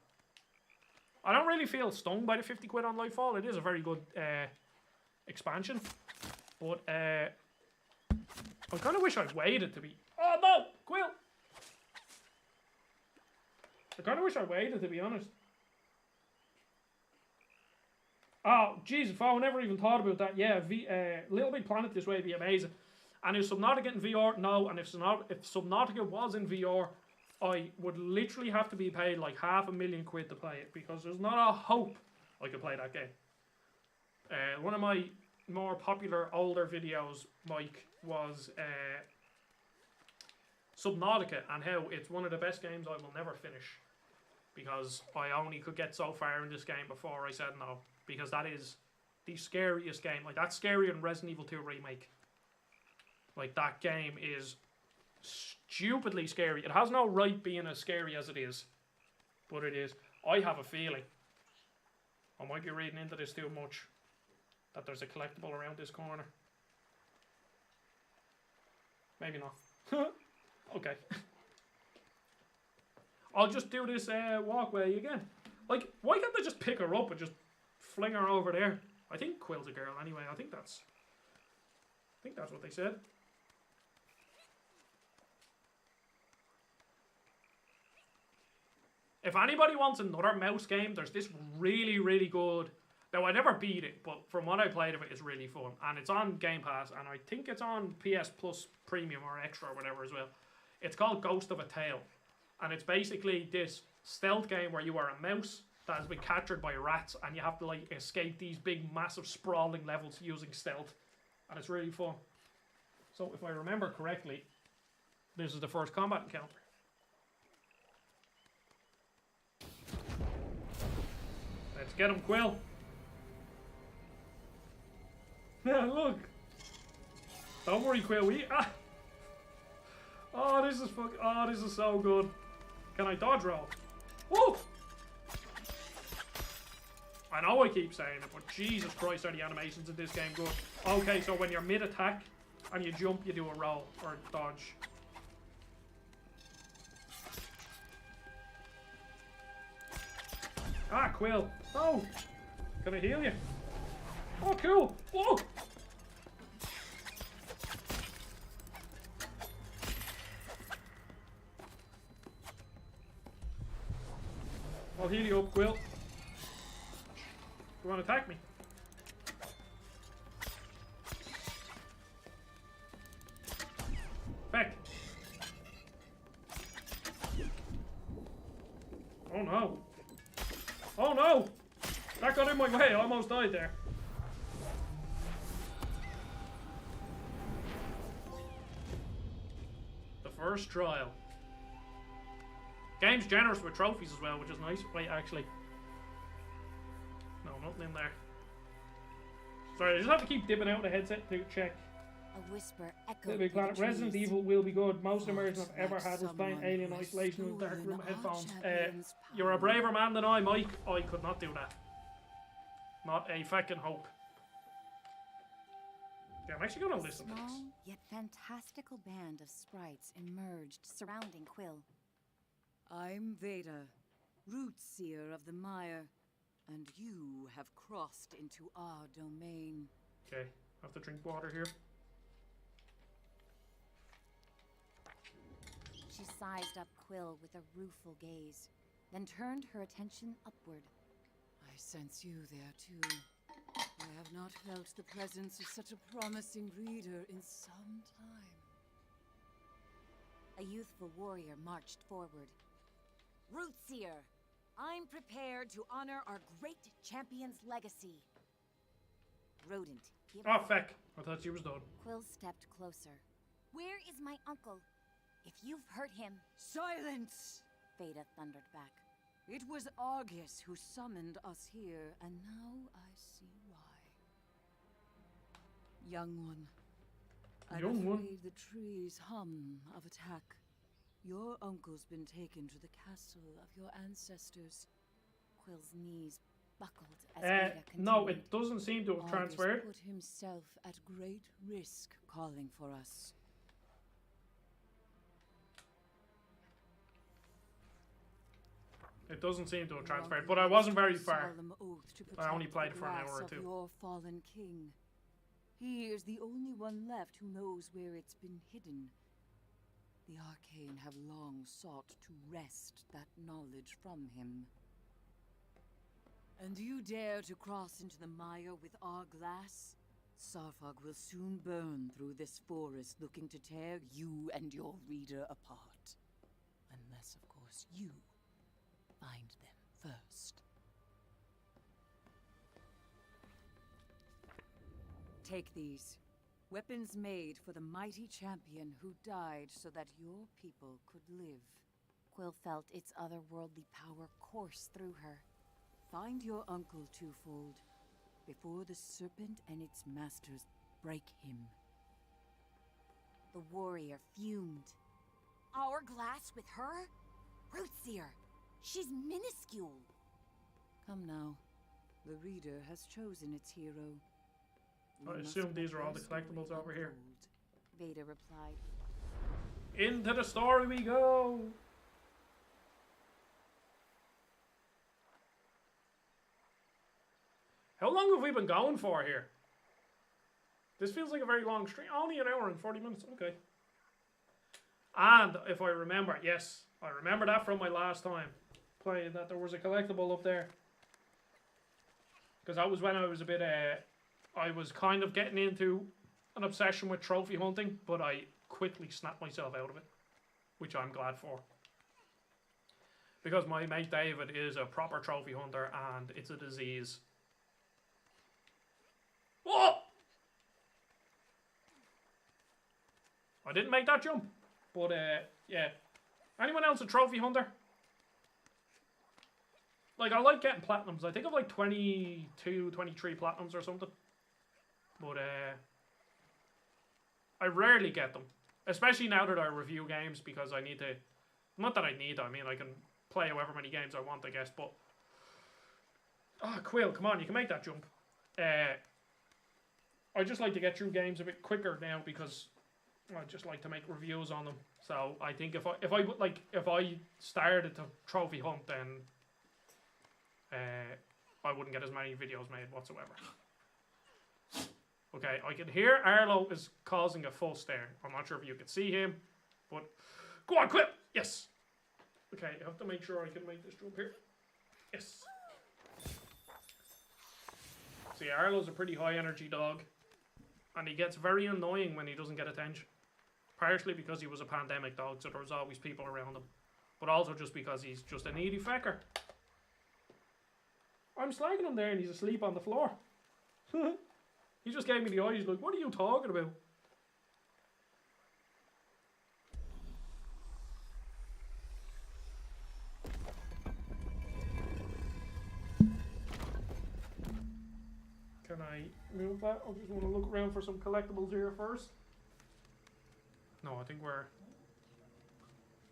I don't really feel stung by the 50 quid on Lightfall. It is a very good expansion. But I kind of wish I'd waited to be... Oh no! Quill! I kind of wish I waited, to be honest. Oh, Jesus, I never even thought about that. Yeah, Little Big Planet this way would be amazing. And is Subnautica in VR? No. And if Subnautica was in VR, I would literally have to be paid like £500,000 to play it, because there's not a hope I could play that game. One of my more popular older videos, Mike, was Subnautica, and how it's one of the best games I will never finish, because I only could get so far in this game before I said no. Because that is the scariest game. Like, that's scarier than Resident Evil 2 Remake. Like, that game is stupidly scary. It has no right being as scary as it is. But it is. I have a feeling, I might be reading into this too much, that there's a collectible around this corner. Maybe not. Okay. I'll just do this walkway again. Like, why can't they just pick her up and just fling her over there? I think Quill's a girl anyway. I think that's what they said. If anybody wants another mouse game, there's this really, really good... Now, I never beat it, but from what I played of it, it's really fun. And it's on Game Pass, and I think it's on PS Plus Premium or Extra or whatever as well. It's called Ghost of a Tale. And it's basically this stealth game where you are a mouse that has been captured by rats, and you have to like escape these big, massive, sprawling levels using stealth. And it's really fun. So, if I remember correctly, this is the first combat encounter. Let's get him, Quill. Yeah, look. Don't worry, Quill. Oh, this is oh, this is so good. Can I dodge roll? Woo! I know I keep saying it, but Jesus Christ, are the animations in this game good. Okay, so when you're mid-attack and you jump, you do a roll or dodge. Ah, Quill. Oh! Can I heal you? Oh, cool! Whoa! I'll heal you up, Quill. You want to attack me? Back. Oh no. Oh no! That got in my way. I almost died there. The first trial. Game's generous with trophies as well, which is nice. Wait, actually. No, nothing in there. Sorry, I just have to keep dipping out the headset to check. A whisper echoed Little Big through the Planet. Resident trees. Evil will be good. Most immersion I've ever like had was playing someone Alien who has Isolation with dark stolen room our headphones. champion's You're a power. braver man than I, Mike. I could not do that. Not a fucking hope. Yeah, I'm actually gonna listen to this. Small yet fantastical band of sprites emerged surrounding Quill. I'm Veda, root seer of the mire, and you have crossed into our domain. Okay, I have to drink water here. She sized up Quill with a rueful gaze, then turned her attention upward. I sense you there too. I have not felt the presence of such a promising reader in some time. A youthful warrior marched forward. Rootseer, I'm prepared to honor our great champion's legacy. Rodent, give Oh, feck. I thought she was done. Quill stepped closer. Where is my uncle? If you've hurt him, Silence! Veda thundered back. It was Argus who summoned us here, and now I see why. Young one, I'm Young one? afraid the trees hum of attack. Your uncle's been taken to the castle of your ancestors. Quill's knees buckled as Veda continued. No, it doesn't seem to have Argus transferred. put himself at great risk calling for us. It doesn't seem to have Your transferred, uncle but I wasn't took very a far. solemn oath to I only protect played the for an hour glass or of two. Your fallen king. He is the only one left who knows where it's been hidden. The Arcane have long sought to wrest that knowledge from him. And you dare to cross into the mire with our glass? Sarfog will soon burn through this forest looking to tear you and your reader apart. Unless, of course, you find them first. Take these. Weapons made for the mighty champion who died so that your people could live. Quill felt its otherworldly power course through her. Find your uncle twofold before the serpent and its masters break him. The warrior fumed. Our glass with her? Rootseer, she's minuscule. Come now. The reader has chosen its hero. I assume these are all the collectibles over here. Veda replied. Into the story we go! How long have we been going for here? This feels like a very long stream. Only an hour and 40 minutes. Okay. And if I remember, yes, I remember that from my last time playing, that there was a collectible up there. Because that was when I was a bit, I was kind of getting into an obsession with trophy hunting, but I quickly snapped myself out of it, which I'm glad for. Because my mate David is a proper trophy hunter and it's a disease. Oh! I didn't make that jump, but yeah. Anyone else a trophy hunter? Like, I like getting platinums. I think I've like 22, 23 platinums or something. But I rarely get them. Especially now that I review games, because I need to... Not that I need to, I mean, I can play however many games I want, I guess, but... Oh, Quill, come on, you can make that jump. I just like to get through games a bit quicker now, because I just like to make reviews on them. So I think if I started to trophy hunt, then I wouldn't get as many videos made whatsoever. Okay, I can hear Arlo is causing a fuss there. I'm not sure if you can see him, but go on, Quill. Yes. Okay, I have to make sure I can make this jump here. Yes. See, Arlo's a pretty high energy dog, and he gets very annoying when he doesn't get attention. Partially because he was a pandemic dog, so there was always people around him, but also just because he's just a needy fecker. I'm slagging him there and he's asleep on the floor. He just gave me the eye. He's like, what are you talking about? Can I move that? I just want to look around for some collectibles here first. No, I think we're...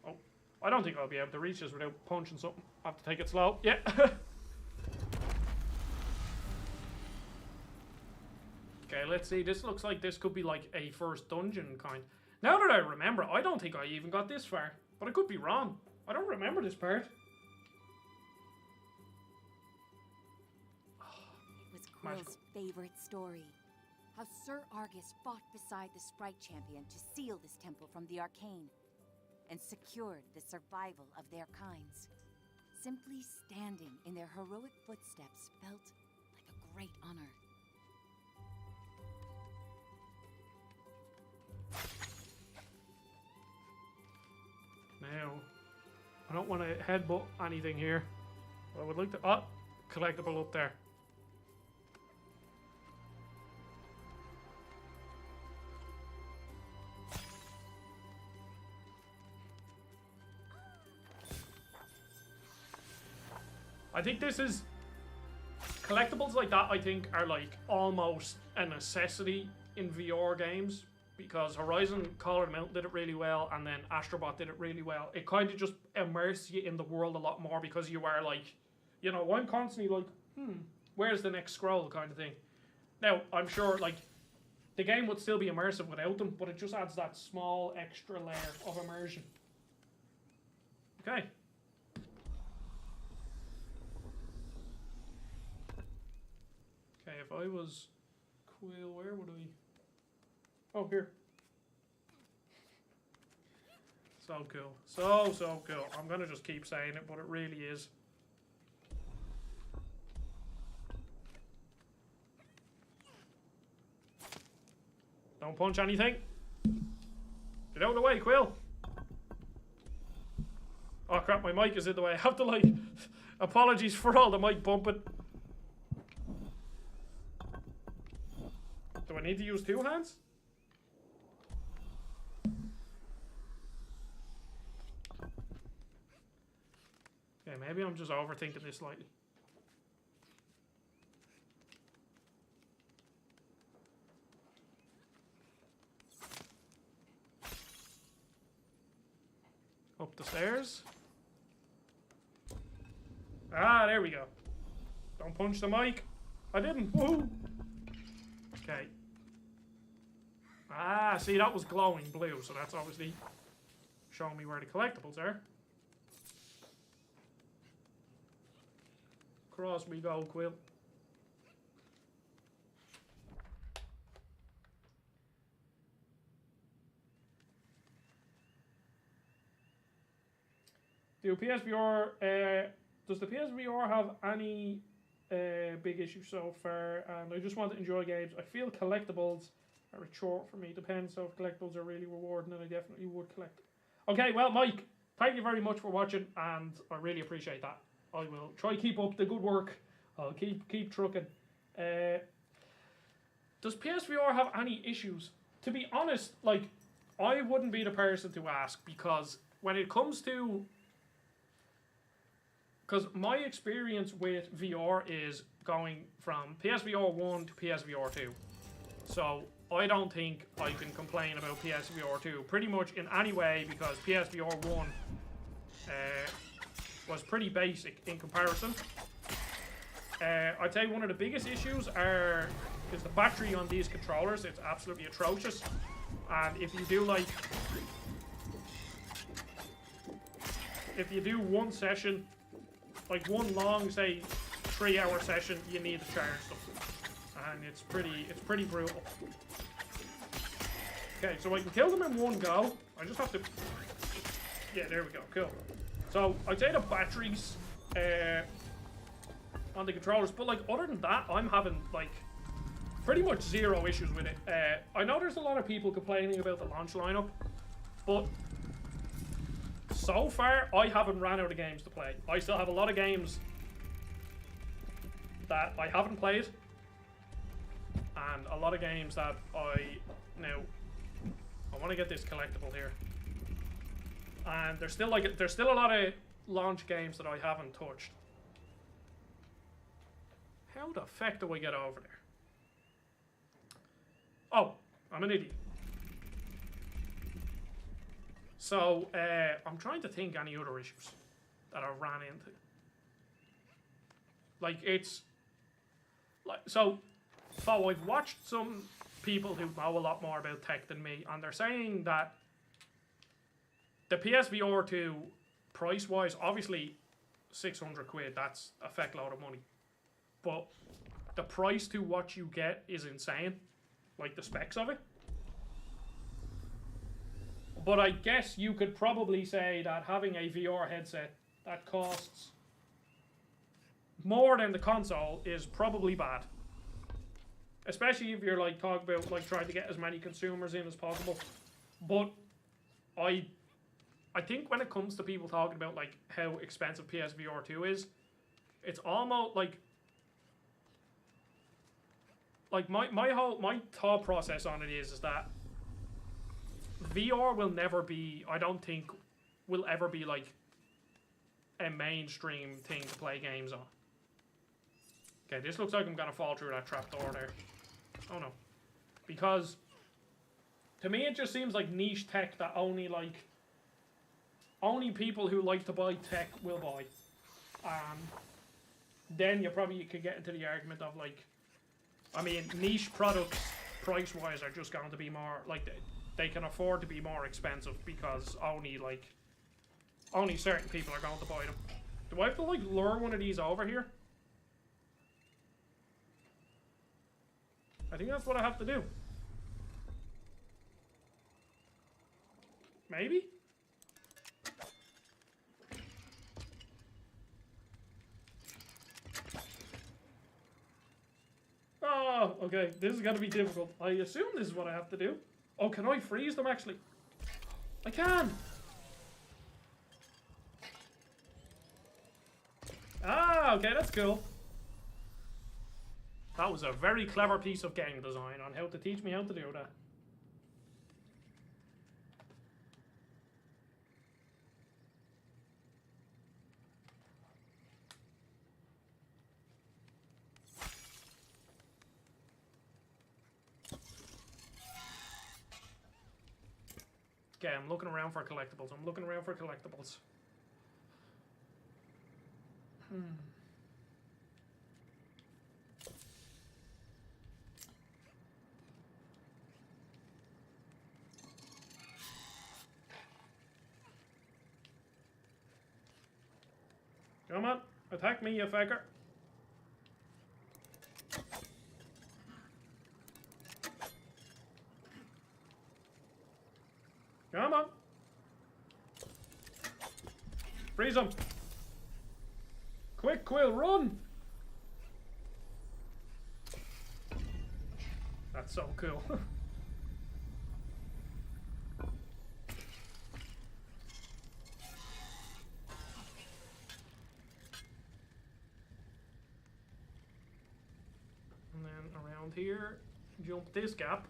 Oh, I don't think I'll be able to reach this without punching something. I have to take it slow. Yeah. Okay, let's see. This looks like this could be like a first dungeon kind. Now that I remember, I don't think I even got this far. But I could be wrong. I don't remember this part. It was Quill's favorite story. How Sir Argus fought beside the Sprite Champion to seal this temple from the arcane and secured the survival of their kinds. Simply standing in their heroic footsteps felt like a great honor. Now, I don't want to headbutt anything here. I would like to... Oh, collectible up there. I think this is... Collectibles like that, I think, are like almost a necessity in VR games. Because Horizon Call of the Mountain did it really well, and then Astrobot did it really well. It kind of just immerses you in the world a lot more, because you are like, you know, I'm constantly like, where's the next scroll kind of thing. Now, I'm sure, like, the game would still be immersive without them, but it just adds that small extra layer of immersion. Okay. Okay, if I was Quill, where would I... Oh, here. So cool. So cool. I'm going to just keep saying it, but it really is. Don't punch anything. Get out of the way, Quill. Oh crap, my mic is in the way. I have to like... Apologies for all the mic bumping. Do I need to use two hands? Okay, maybe I'm just overthinking this slightly. Up the stairs. Ah, there we go. Don't punch the mic. I didn't. Woo! Okay. Ah, see, that was glowing blue, so that's obviously showing me where the collectibles are. Across we go, Quill. Does the PSVR have any big issues so far? And I just want to enjoy games. I feel collectibles are a chore for me. Depends, so if collectibles are really rewarding, then I definitely would collect them. Okay, well, Mike, thank you very much for watching, and I really appreciate that. I will try to keep up the good work. I'll keep trucking. Does PSVR have any issues? To be honest, like, I wouldn't be the person to ask, because when it comes to... Because my experience with VR is going from PSVR 1 to PSVR 2. So I don't think I can complain about PSVR 2 pretty much in any way, because PSVR 1 was pretty basic in comparison. I'd say one of the biggest issues is the battery on these controllers. It's absolutely atrocious. And if you do one session, like one long, say, 3-hour session, you need to charge them. And it's pretty brutal. Okay, so I can kill them in one go. I just have to... Yeah, there we go, cool. So, I'd say the batteries on the controllers, but like, other than that, I'm having, like, pretty much zero issues with it. I know there's a lot of people complaining about the launch lineup, but so far, I haven't ran out of games to play. I still have a lot of games that I haven't played, and a lot of games that I want to get this collectible here, and there's still a lot of launch games that I haven't touched. How the fuck do I get over there? Oh, I'm an idiot. So I'm trying to think any other issues that I ran into. Like, it's like, so I've watched some people who know a lot more about tech than me, and they're saying that the PSVR 2, price-wise, obviously 600 quid, that's a feck load of money. But the price to what you get is insane, like the specs of it. But I guess you could probably say that having a VR headset that costs more than the console is probably bad. Especially if you're like talking about like trying to get as many consumers in as possible. But I think when it comes to people talking about like how expensive PSVR 2 is, it's almost like my thought process on it is that VR will never be, I don't think will ever be like a mainstream thing to play games on. Okay, this looks like I'm gonna fall through that trapdoor there. Oh no. Because to me it just seems like niche tech that only people who like to buy tech will buy. Then you could get into the argument of like, I mean, niche products price-wise are just going to be more, like, they can afford to be more expensive because only certain people are going to buy them. Do I have to like lure one of these over here? I think that's what I have to do. Maybe? Oh, okay. This is gonna be difficult. I assume this is what I have to do. Oh, can I freeze them actually? I can! Ah, okay, that's cool. That was a very clever piece of game design on how to teach me how to do that. Okay, I'm looking around for collectibles. Come on, attack me, you fucker. Come on. Freeze him. Quick, Quill, run. That's so cool. And then around here, jump this gap.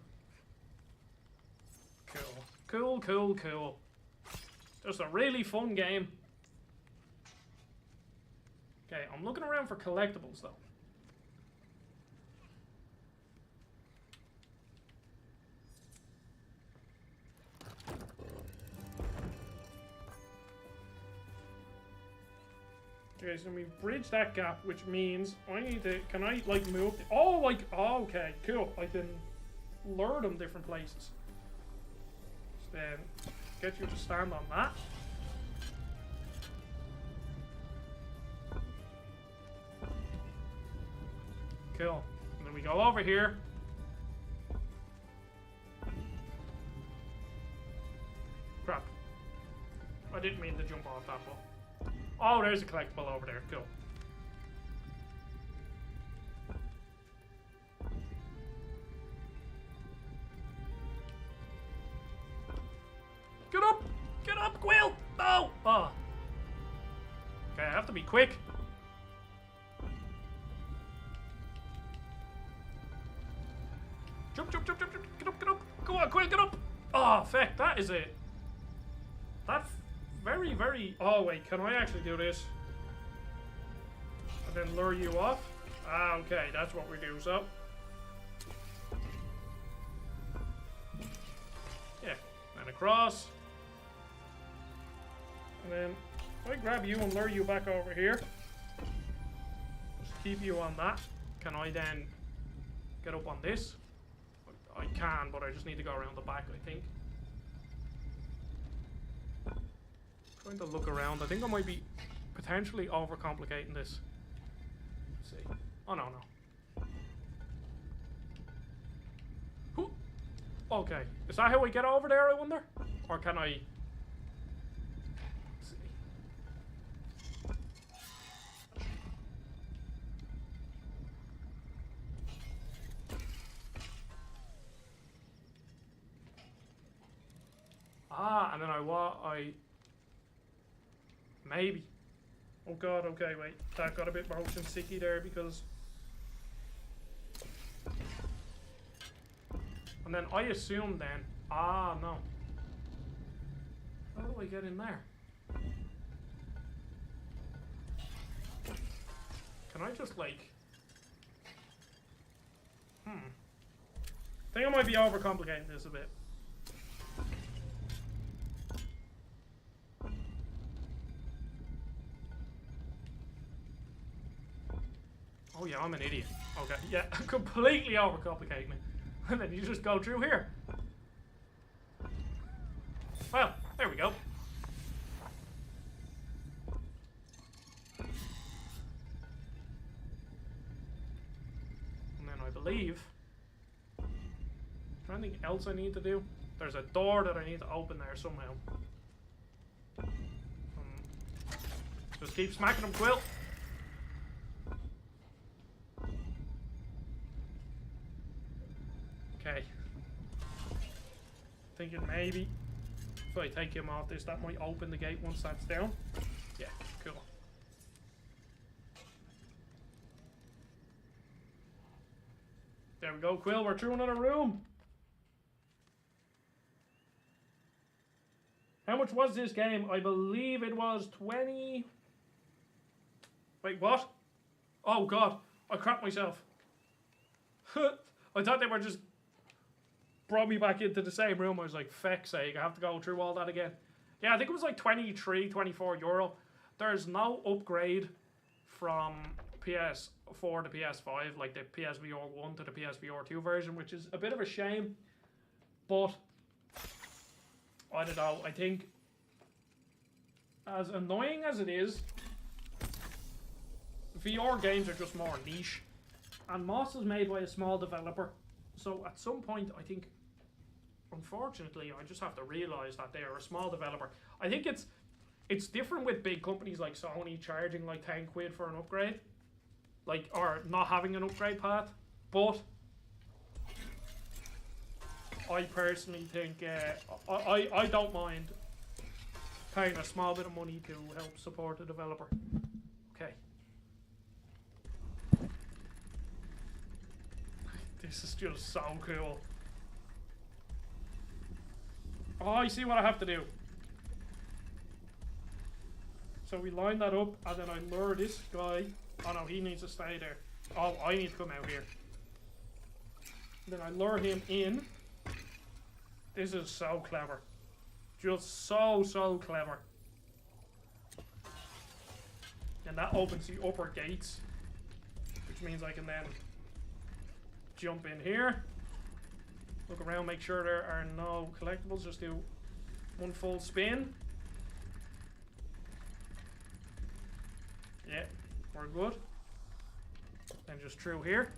Cool. Cool, cool, cool. Just a really fun game. Okay, I'm looking around for collectibles though. Okay, so we bridge that gap, which means I need to... Can I, like, move... Oh, like... Oh, okay, cool. I can lure them different places. So then, get you to stand on that. Cool. And then we go over here. Crap. I didn't mean to jump off that wall. Oh, there's a collectible over there. Cool. Get up! Get up, Quill! No! Oh. Okay, I have to be quick. Jump, jump, jump, jump, jump. Get up, get up. Go on, Quill, get up. Oh, feck, that is it. That's very, very... Oh, wait, can I actually do this? And then lure you off? Ah, okay, that's what we do, so... Yeah, and across. And then if I grab you and lure you back over here. Just keep you on that. Can I then get up on this? I can, but I just need to go around the back, I think. Trying to look around. I think I might be potentially overcomplicating this. Let's see. Oh, no, no. Who? Okay. Is that how we get over there, I wonder? Or can I... Let's see. Ah, and then I maybe. Oh god, okay, wait. That got a bit motion sicky there because... And then I assume then... Ah, no. How do I get in there? Can I just, like... I think I might be overcomplicating this a bit. Oh yeah, I'm an idiot. Okay, yeah, completely overcomplicating it. And then you just go through here. Well, there we go. And then I believe... Is there anything else I need to do? There's a door that I need to open there somehow. Just keep smacking them, Quill. Okay. Thinking maybe if I take him off this, that might open the gate once that's down. Yeah, cool. There we go, Quill. We're through another room. How much was this game? I believe it was 20... Wait, what? Oh god, I crapped myself. I thought they were just brought me back into the same room. I was like, feck's sake, I have to go through all that again. Yeah, I think it was like 23, 24 euro. There's no upgrade from PS4 to PS5, like the PSVR 1 to the PSVR 2 version, which is a bit of a shame. But, I don't know, I think, as annoying as it is, VR games are just more niche. And Moss is made by a small developer. So at some point, I think, unfortunately, I just have to realise that they are a small developer. I think it's different with big companies like Sony charging like 10 quid for an upgrade. Like, or not having an upgrade path. But I personally think, I don't mind paying a small bit of money to help support a developer. Okay. This is just so cool. Oh, I see what I have to do. So we line that up, and then I lure this guy. Oh no, he needs to stay there. Oh, I need to come out here. Then I lure him in. This is so clever. Just so clever. And that opens the upper gates, which means I can then jump in here, look around, make sure there are no collectibles, just do one full spin. Yeah, we're good. Then just through here,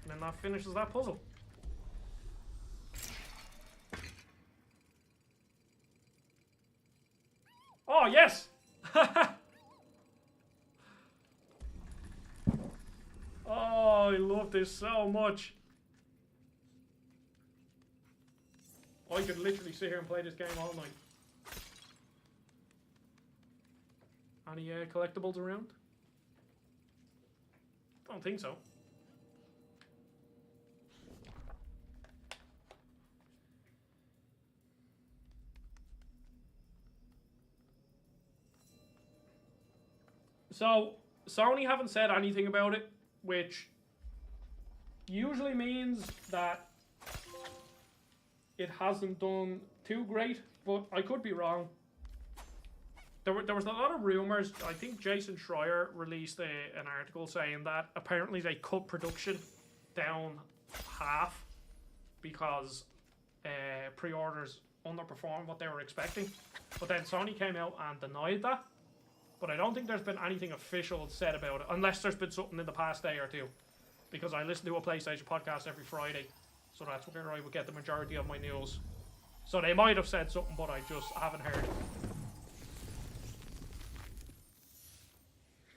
and then that finishes that puzzle. Oh, yes! Oh, I love this so much. I could literally sit here and play this game all night. Any collectibles around? Don't think so. So, Sony haven't said anything about it, which usually means that it hasn't done too great, but I could be wrong. There was a lot of rumors. I think Jason Schreier released an article saying that apparently they cut production down half because pre-orders underperformed what they were expecting. But then Sony came out and denied that. But I don't think there's been anything official said about it, unless there's been something in the past day or two. Because I listen to a PlayStation podcast every Friday, so that's where I would get the majority of my news. So they might have said something, but I just haven't heard it.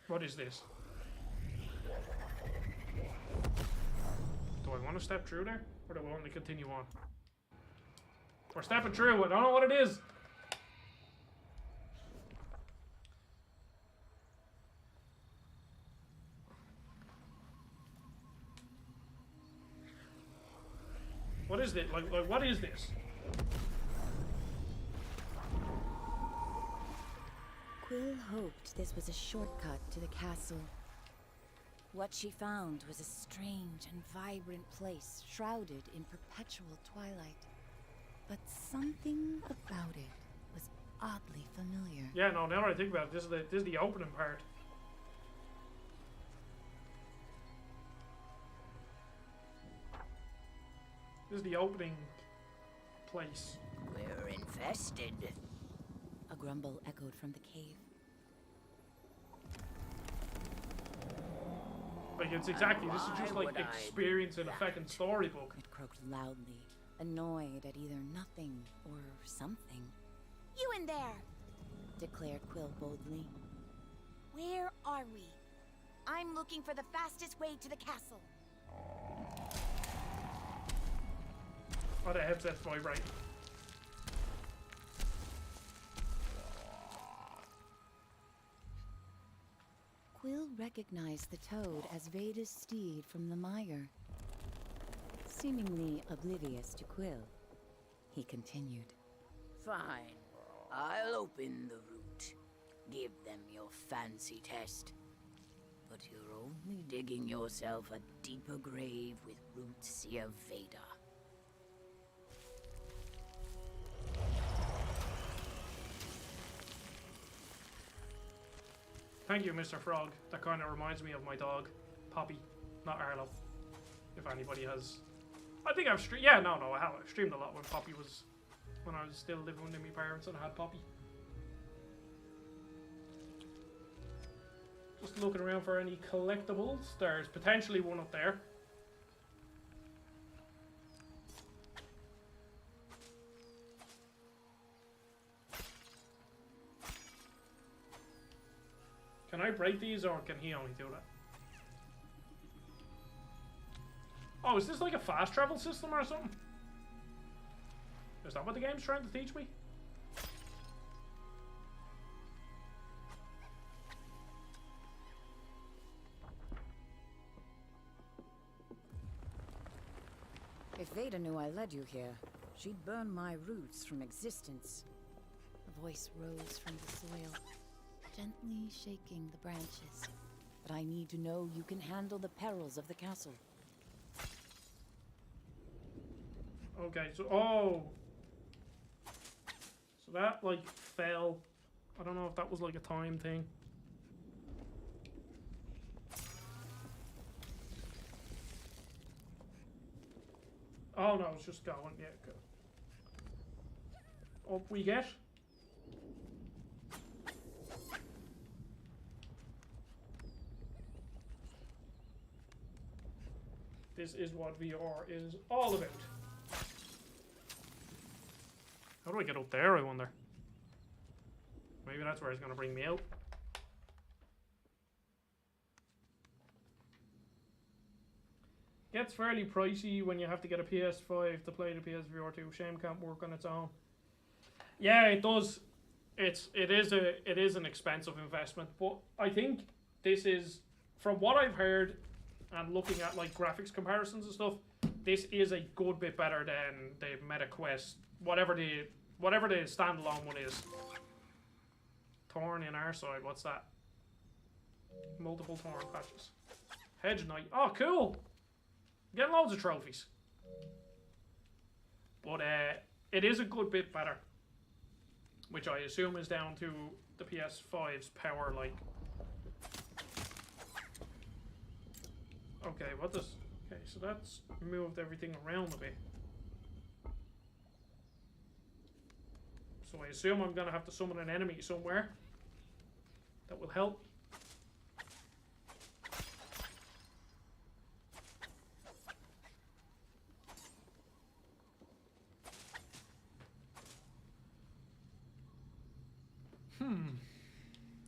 What is this? Do I want to step through there? Or do I want to continue on? We're stepping through. I don't know what it is. What is this? Like what is this? Quill hoped this was a shortcut to the castle. What she found was a strange and vibrant place, shrouded in perpetual twilight. But something about it was oddly familiar. Yeah, no, now that I think about it, this is the opening part. This is the opening place. We're infested. A grumble echoed from the cave. Like, it's exactly, this is just like experience in a fucking storybook. It croaked loudly, annoyed at either nothing or something. You in there! Declared Quill boldly. Where are we? I'm looking for the fastest way to the castle. Oh, the headset's vibrating. Quill recognized the toad as Veda's steed from the mire. Seemingly oblivious to Quill, he continued. Fine. I'll open the route. Give them your fancy test. But you're only digging yourself a deeper grave with roots seer Veda. Thank you, Mr. Frog. That kind of reminds me of my dog, Poppy, not Arlo. If anybody has... I think I've streamed... Yeah, no, I have. I streamed a lot when Poppy was... When I was still living with my parents and I had Poppy. Just looking around for any collectibles. There's potentially one up there. Can I break these, or can he only do that? Oh, is this like a fast travel system or something? Is that what the game's trying to teach me? If Veda knew I led you here, she'd burn my roots from existence. A voice rose from the soil, gently shaking the branches. But I need to know you can handle the perils of the castle. Okay, so... Oh! So that, like, fell. I don't know if that was like a time thing. Oh no, it's just going. Yeah, go. Up we get. This is what VR is all about. How do I get up there, I wonder? Maybe that's where he's going to bring me out. Gets fairly pricey when you have to get a PS5 to play the PSVR 2. Shame can't work on its own. Yeah, it does. It is an expensive investment, but I think this is, from what I've heard and looking at like graphics comparisons and stuff, this is a good bit better than the Meta Quest, whatever the standalone one is. Thorn in our side, what's that? Multiple thorn patches. Hedge Knight. Oh, cool! Getting loads of trophies. But it is a good bit better. Which I assume is down to the PS5's power, like. Okay, what does... Okay, so that's moved everything around a bit. So I assume I'm going to have to summon an enemy somewhere. That will help.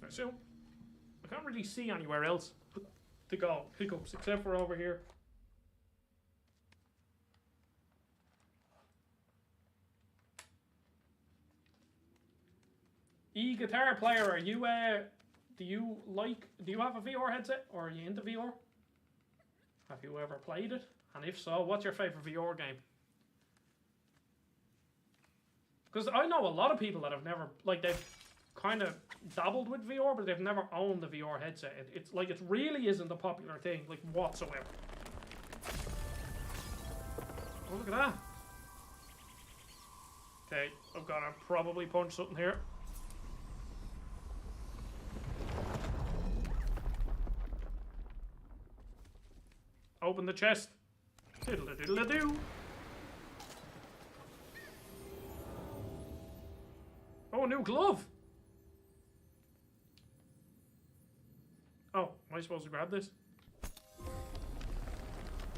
I assume. I can't really see anywhere else to go. Hiccups, except for over here. E-guitar player, are you do you have a VR headset, or are you into VR? Have you ever played it? And if so, what's your favorite VR game? Because I know a lot of people that have never, like, they've kind of dabbled with VR, but they've never owned a VR headset. It's like, it really isn't a popular thing, like, whatsoever. Oh, look at that. Okay, I've got to probably punch something here. Open the chest. Diddle-a-diddle-a-doo. Oh, a new glove. Oh, am I supposed to grab this?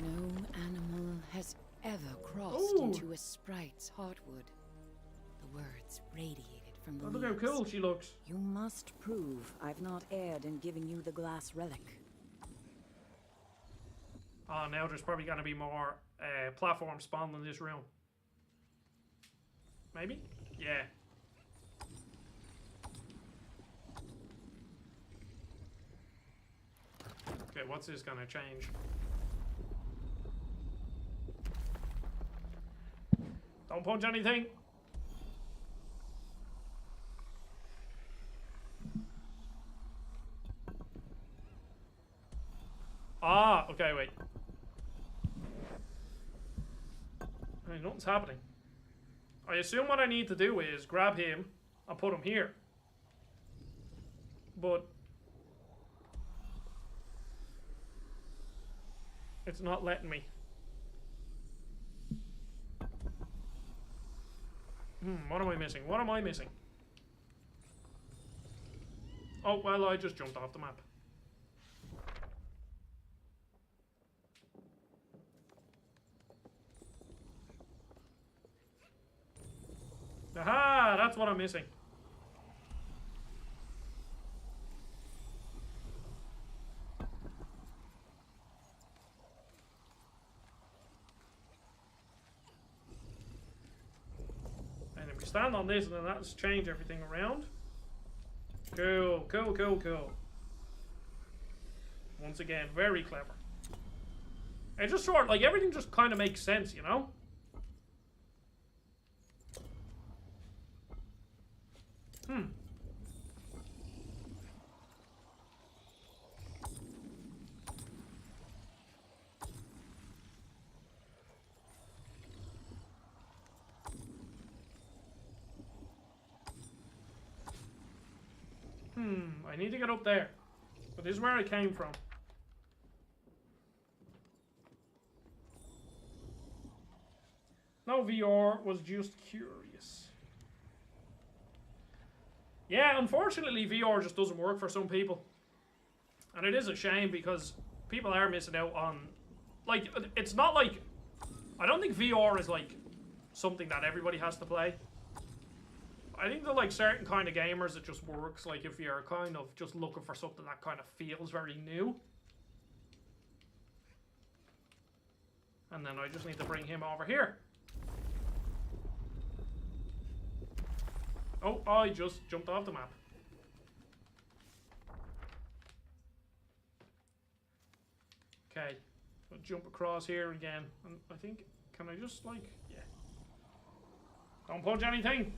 No animal has ever crossed into a sprite's heartwood. The words radiated from the Oh, look how cool she looks. You must prove I've not erred in giving you the glass relic. Oh, now there's probably going to be more platforms spawned in this room. Maybe? Yeah. Okay, what's this going to change? Don't punch anything. Ah, okay, wait. Hey, nothing's happening. I assume what I need to do is grab him and put him here. But it's not letting me. What am I missing? What am I missing? Oh, well, I just jumped off the map. Aha! That's what I'm missing. And if we stand on this, then that's change everything around. Cool, cool, cool, cool. Once again, very clever. It just sort of, like, everything just kind of makes sense, you know? I need to get up there. But this is where I came from. No VR, was just curious. Yeah, unfortunately VR just doesn't work for some people. And it is a shame because people are missing out on... Like, it's not like... I don't think VR is like something that everybody has to play. I think that like certain kind of gamers it just works. Like if you're kind of just looking for something that kind of feels very new. And then I just need to bring him over here. Oh, I just jumped off the map. Okay, I'll jump across here again. And I think, can I just like, yeah. Don't punch anything.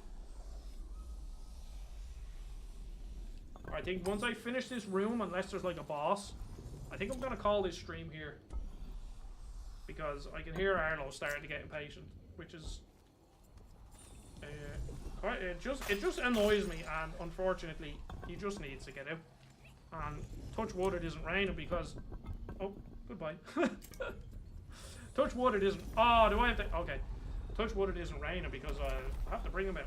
I think once I finish this room, unless there's like a boss, I think I'm gonna call this stream here. Because I can hear Arlo starting to get impatient, which is it just annoys me, and unfortunately he just needs to get out. And touch wood it isn't raining because goodbye. Touch wood it isn't. Oh, do I have to? Okay. Touch wood it isn't raining because I have to bring him out.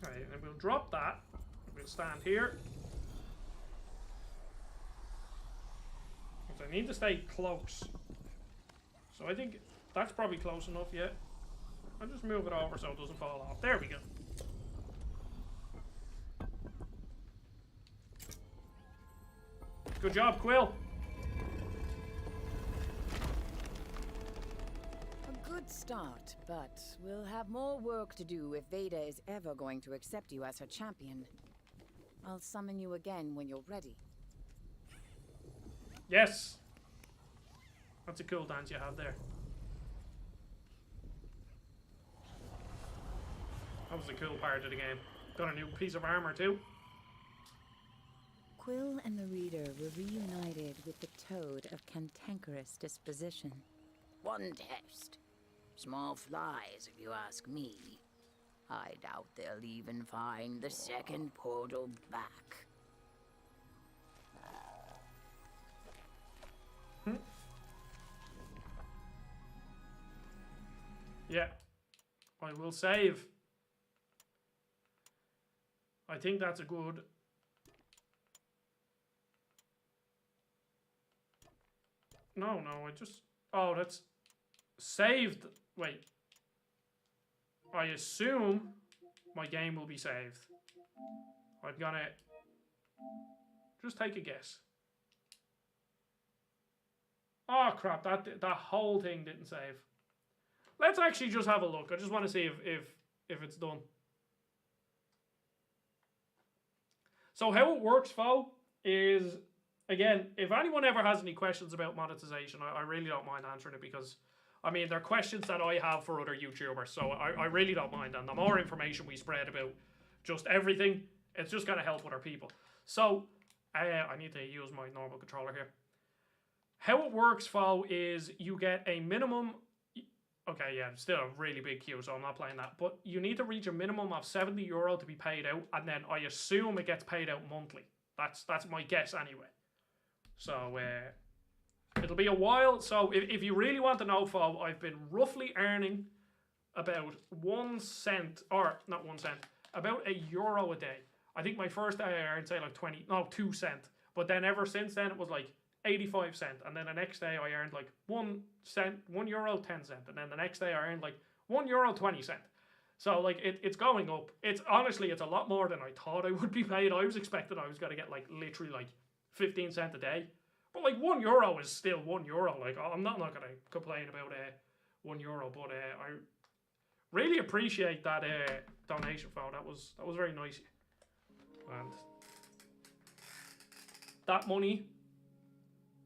Right, and we'll drop that. We'll stand here. Because I need to stay close. So I think that's probably close enough yet. I'll just move it over so it doesn't fall off. There we go. Good job, Quill. A good start, but we'll have more work to do if Veda is ever going to accept you as her champion. I'll summon you again when you're ready. Yes. That's a cool dance you have there. That was a cool part of the game. Got a new piece of armor too. Quill and the Reader were reunited with the Toad of cantankerous disposition. One test. Small flies, if you ask me. I doubt they'll even find the second portal back. Yeah. I will save. I think that's a good... No, I just... Oh, that's... Saved. Wait. I assume my game will be saved. I'm gonna... Just take a guess. Oh, crap. That whole thing didn't save. Let's actually just have a look. I just want to see if it's done. So how it works, Fo, is, again, if anyone ever has any questions about monetization, I really don't mind answering it because, I mean, they're questions that I have for other YouTubers, so I really don't mind. And the more information we spread about just everything, it's just going to help other people. So, I need to use my normal controller here. How it works, Fo, is you get a minimum... Okay, yeah, still a really big queue, so I'm not playing that. But you need to reach a minimum of €70 to be paid out, and then I assume it gets paid out monthly. That's my guess anyway. So it'll be a while. So if you really want to know, Fo, I've been roughly earning about 1 cent, or not 1 cent, about €1 a day. I think my first day I earned, say, like 2 cents. But then ever since then, it was like 85 cents, and then the next day I earned like 1 cent, €1 10 cents, and then the next day I earned like €1 20 cents. So like it's going up. It's honestly it's a lot more than I thought I would be paid. I was expecting I was gonna get like literally like 15 cents a day, but like €1 is still €1. Like I'm not gonna complain about €1, but I really appreciate that donation, Fo. That was very nice, and that money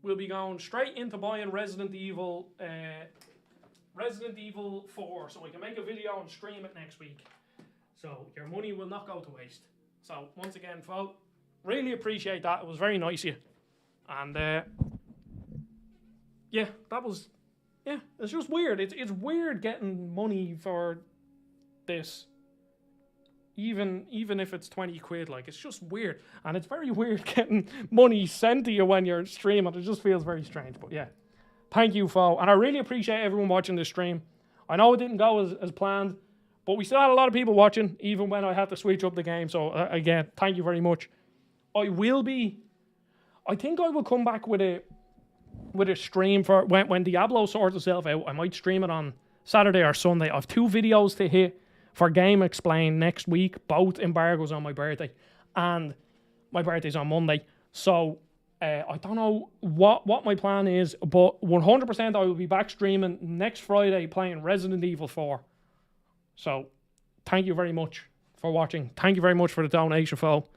will be going straight into buying Resident Evil 4, so I can make a video and stream it next week. So your money will not go to waste. So once again, Fo, really appreciate that. It was very nice of you. And yeah, that was, yeah, it's just weird. It's weird getting money for this. Even if it's 20 quid, like, it's just weird. And it's very weird getting money sent to you when you're streaming. It just feels very strange. But yeah, thank you, Fo. And I really appreciate everyone watching this stream. I know it didn't go as planned, but we still had a lot of people watching, even when I had to switch up the game. So again, thank you very much. I think I will come back with a stream for when Diablo sorts itself out. I might stream it on Saturday or Sunday. I have 2 videos to hit for Game Explain next week. Both embargoes on my birthday, and my birthday's on Monday. So I don't know what my plan is, but 100% I will be back streaming next Friday playing Resident Evil 4. So thank you very much for watching. Thank you very much for the donation, Fo.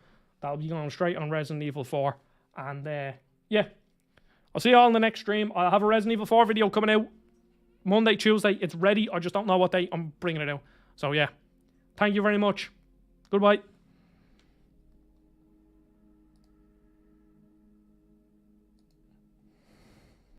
That'll be going straight on Resident Evil 4. And yeah, I'll see you all in the next stream. I'll have a Resident Evil 4 video coming out Monday, Tuesday. It's ready. I just don't know what day I'm bringing it out. So yeah, thank you very much. Goodbye.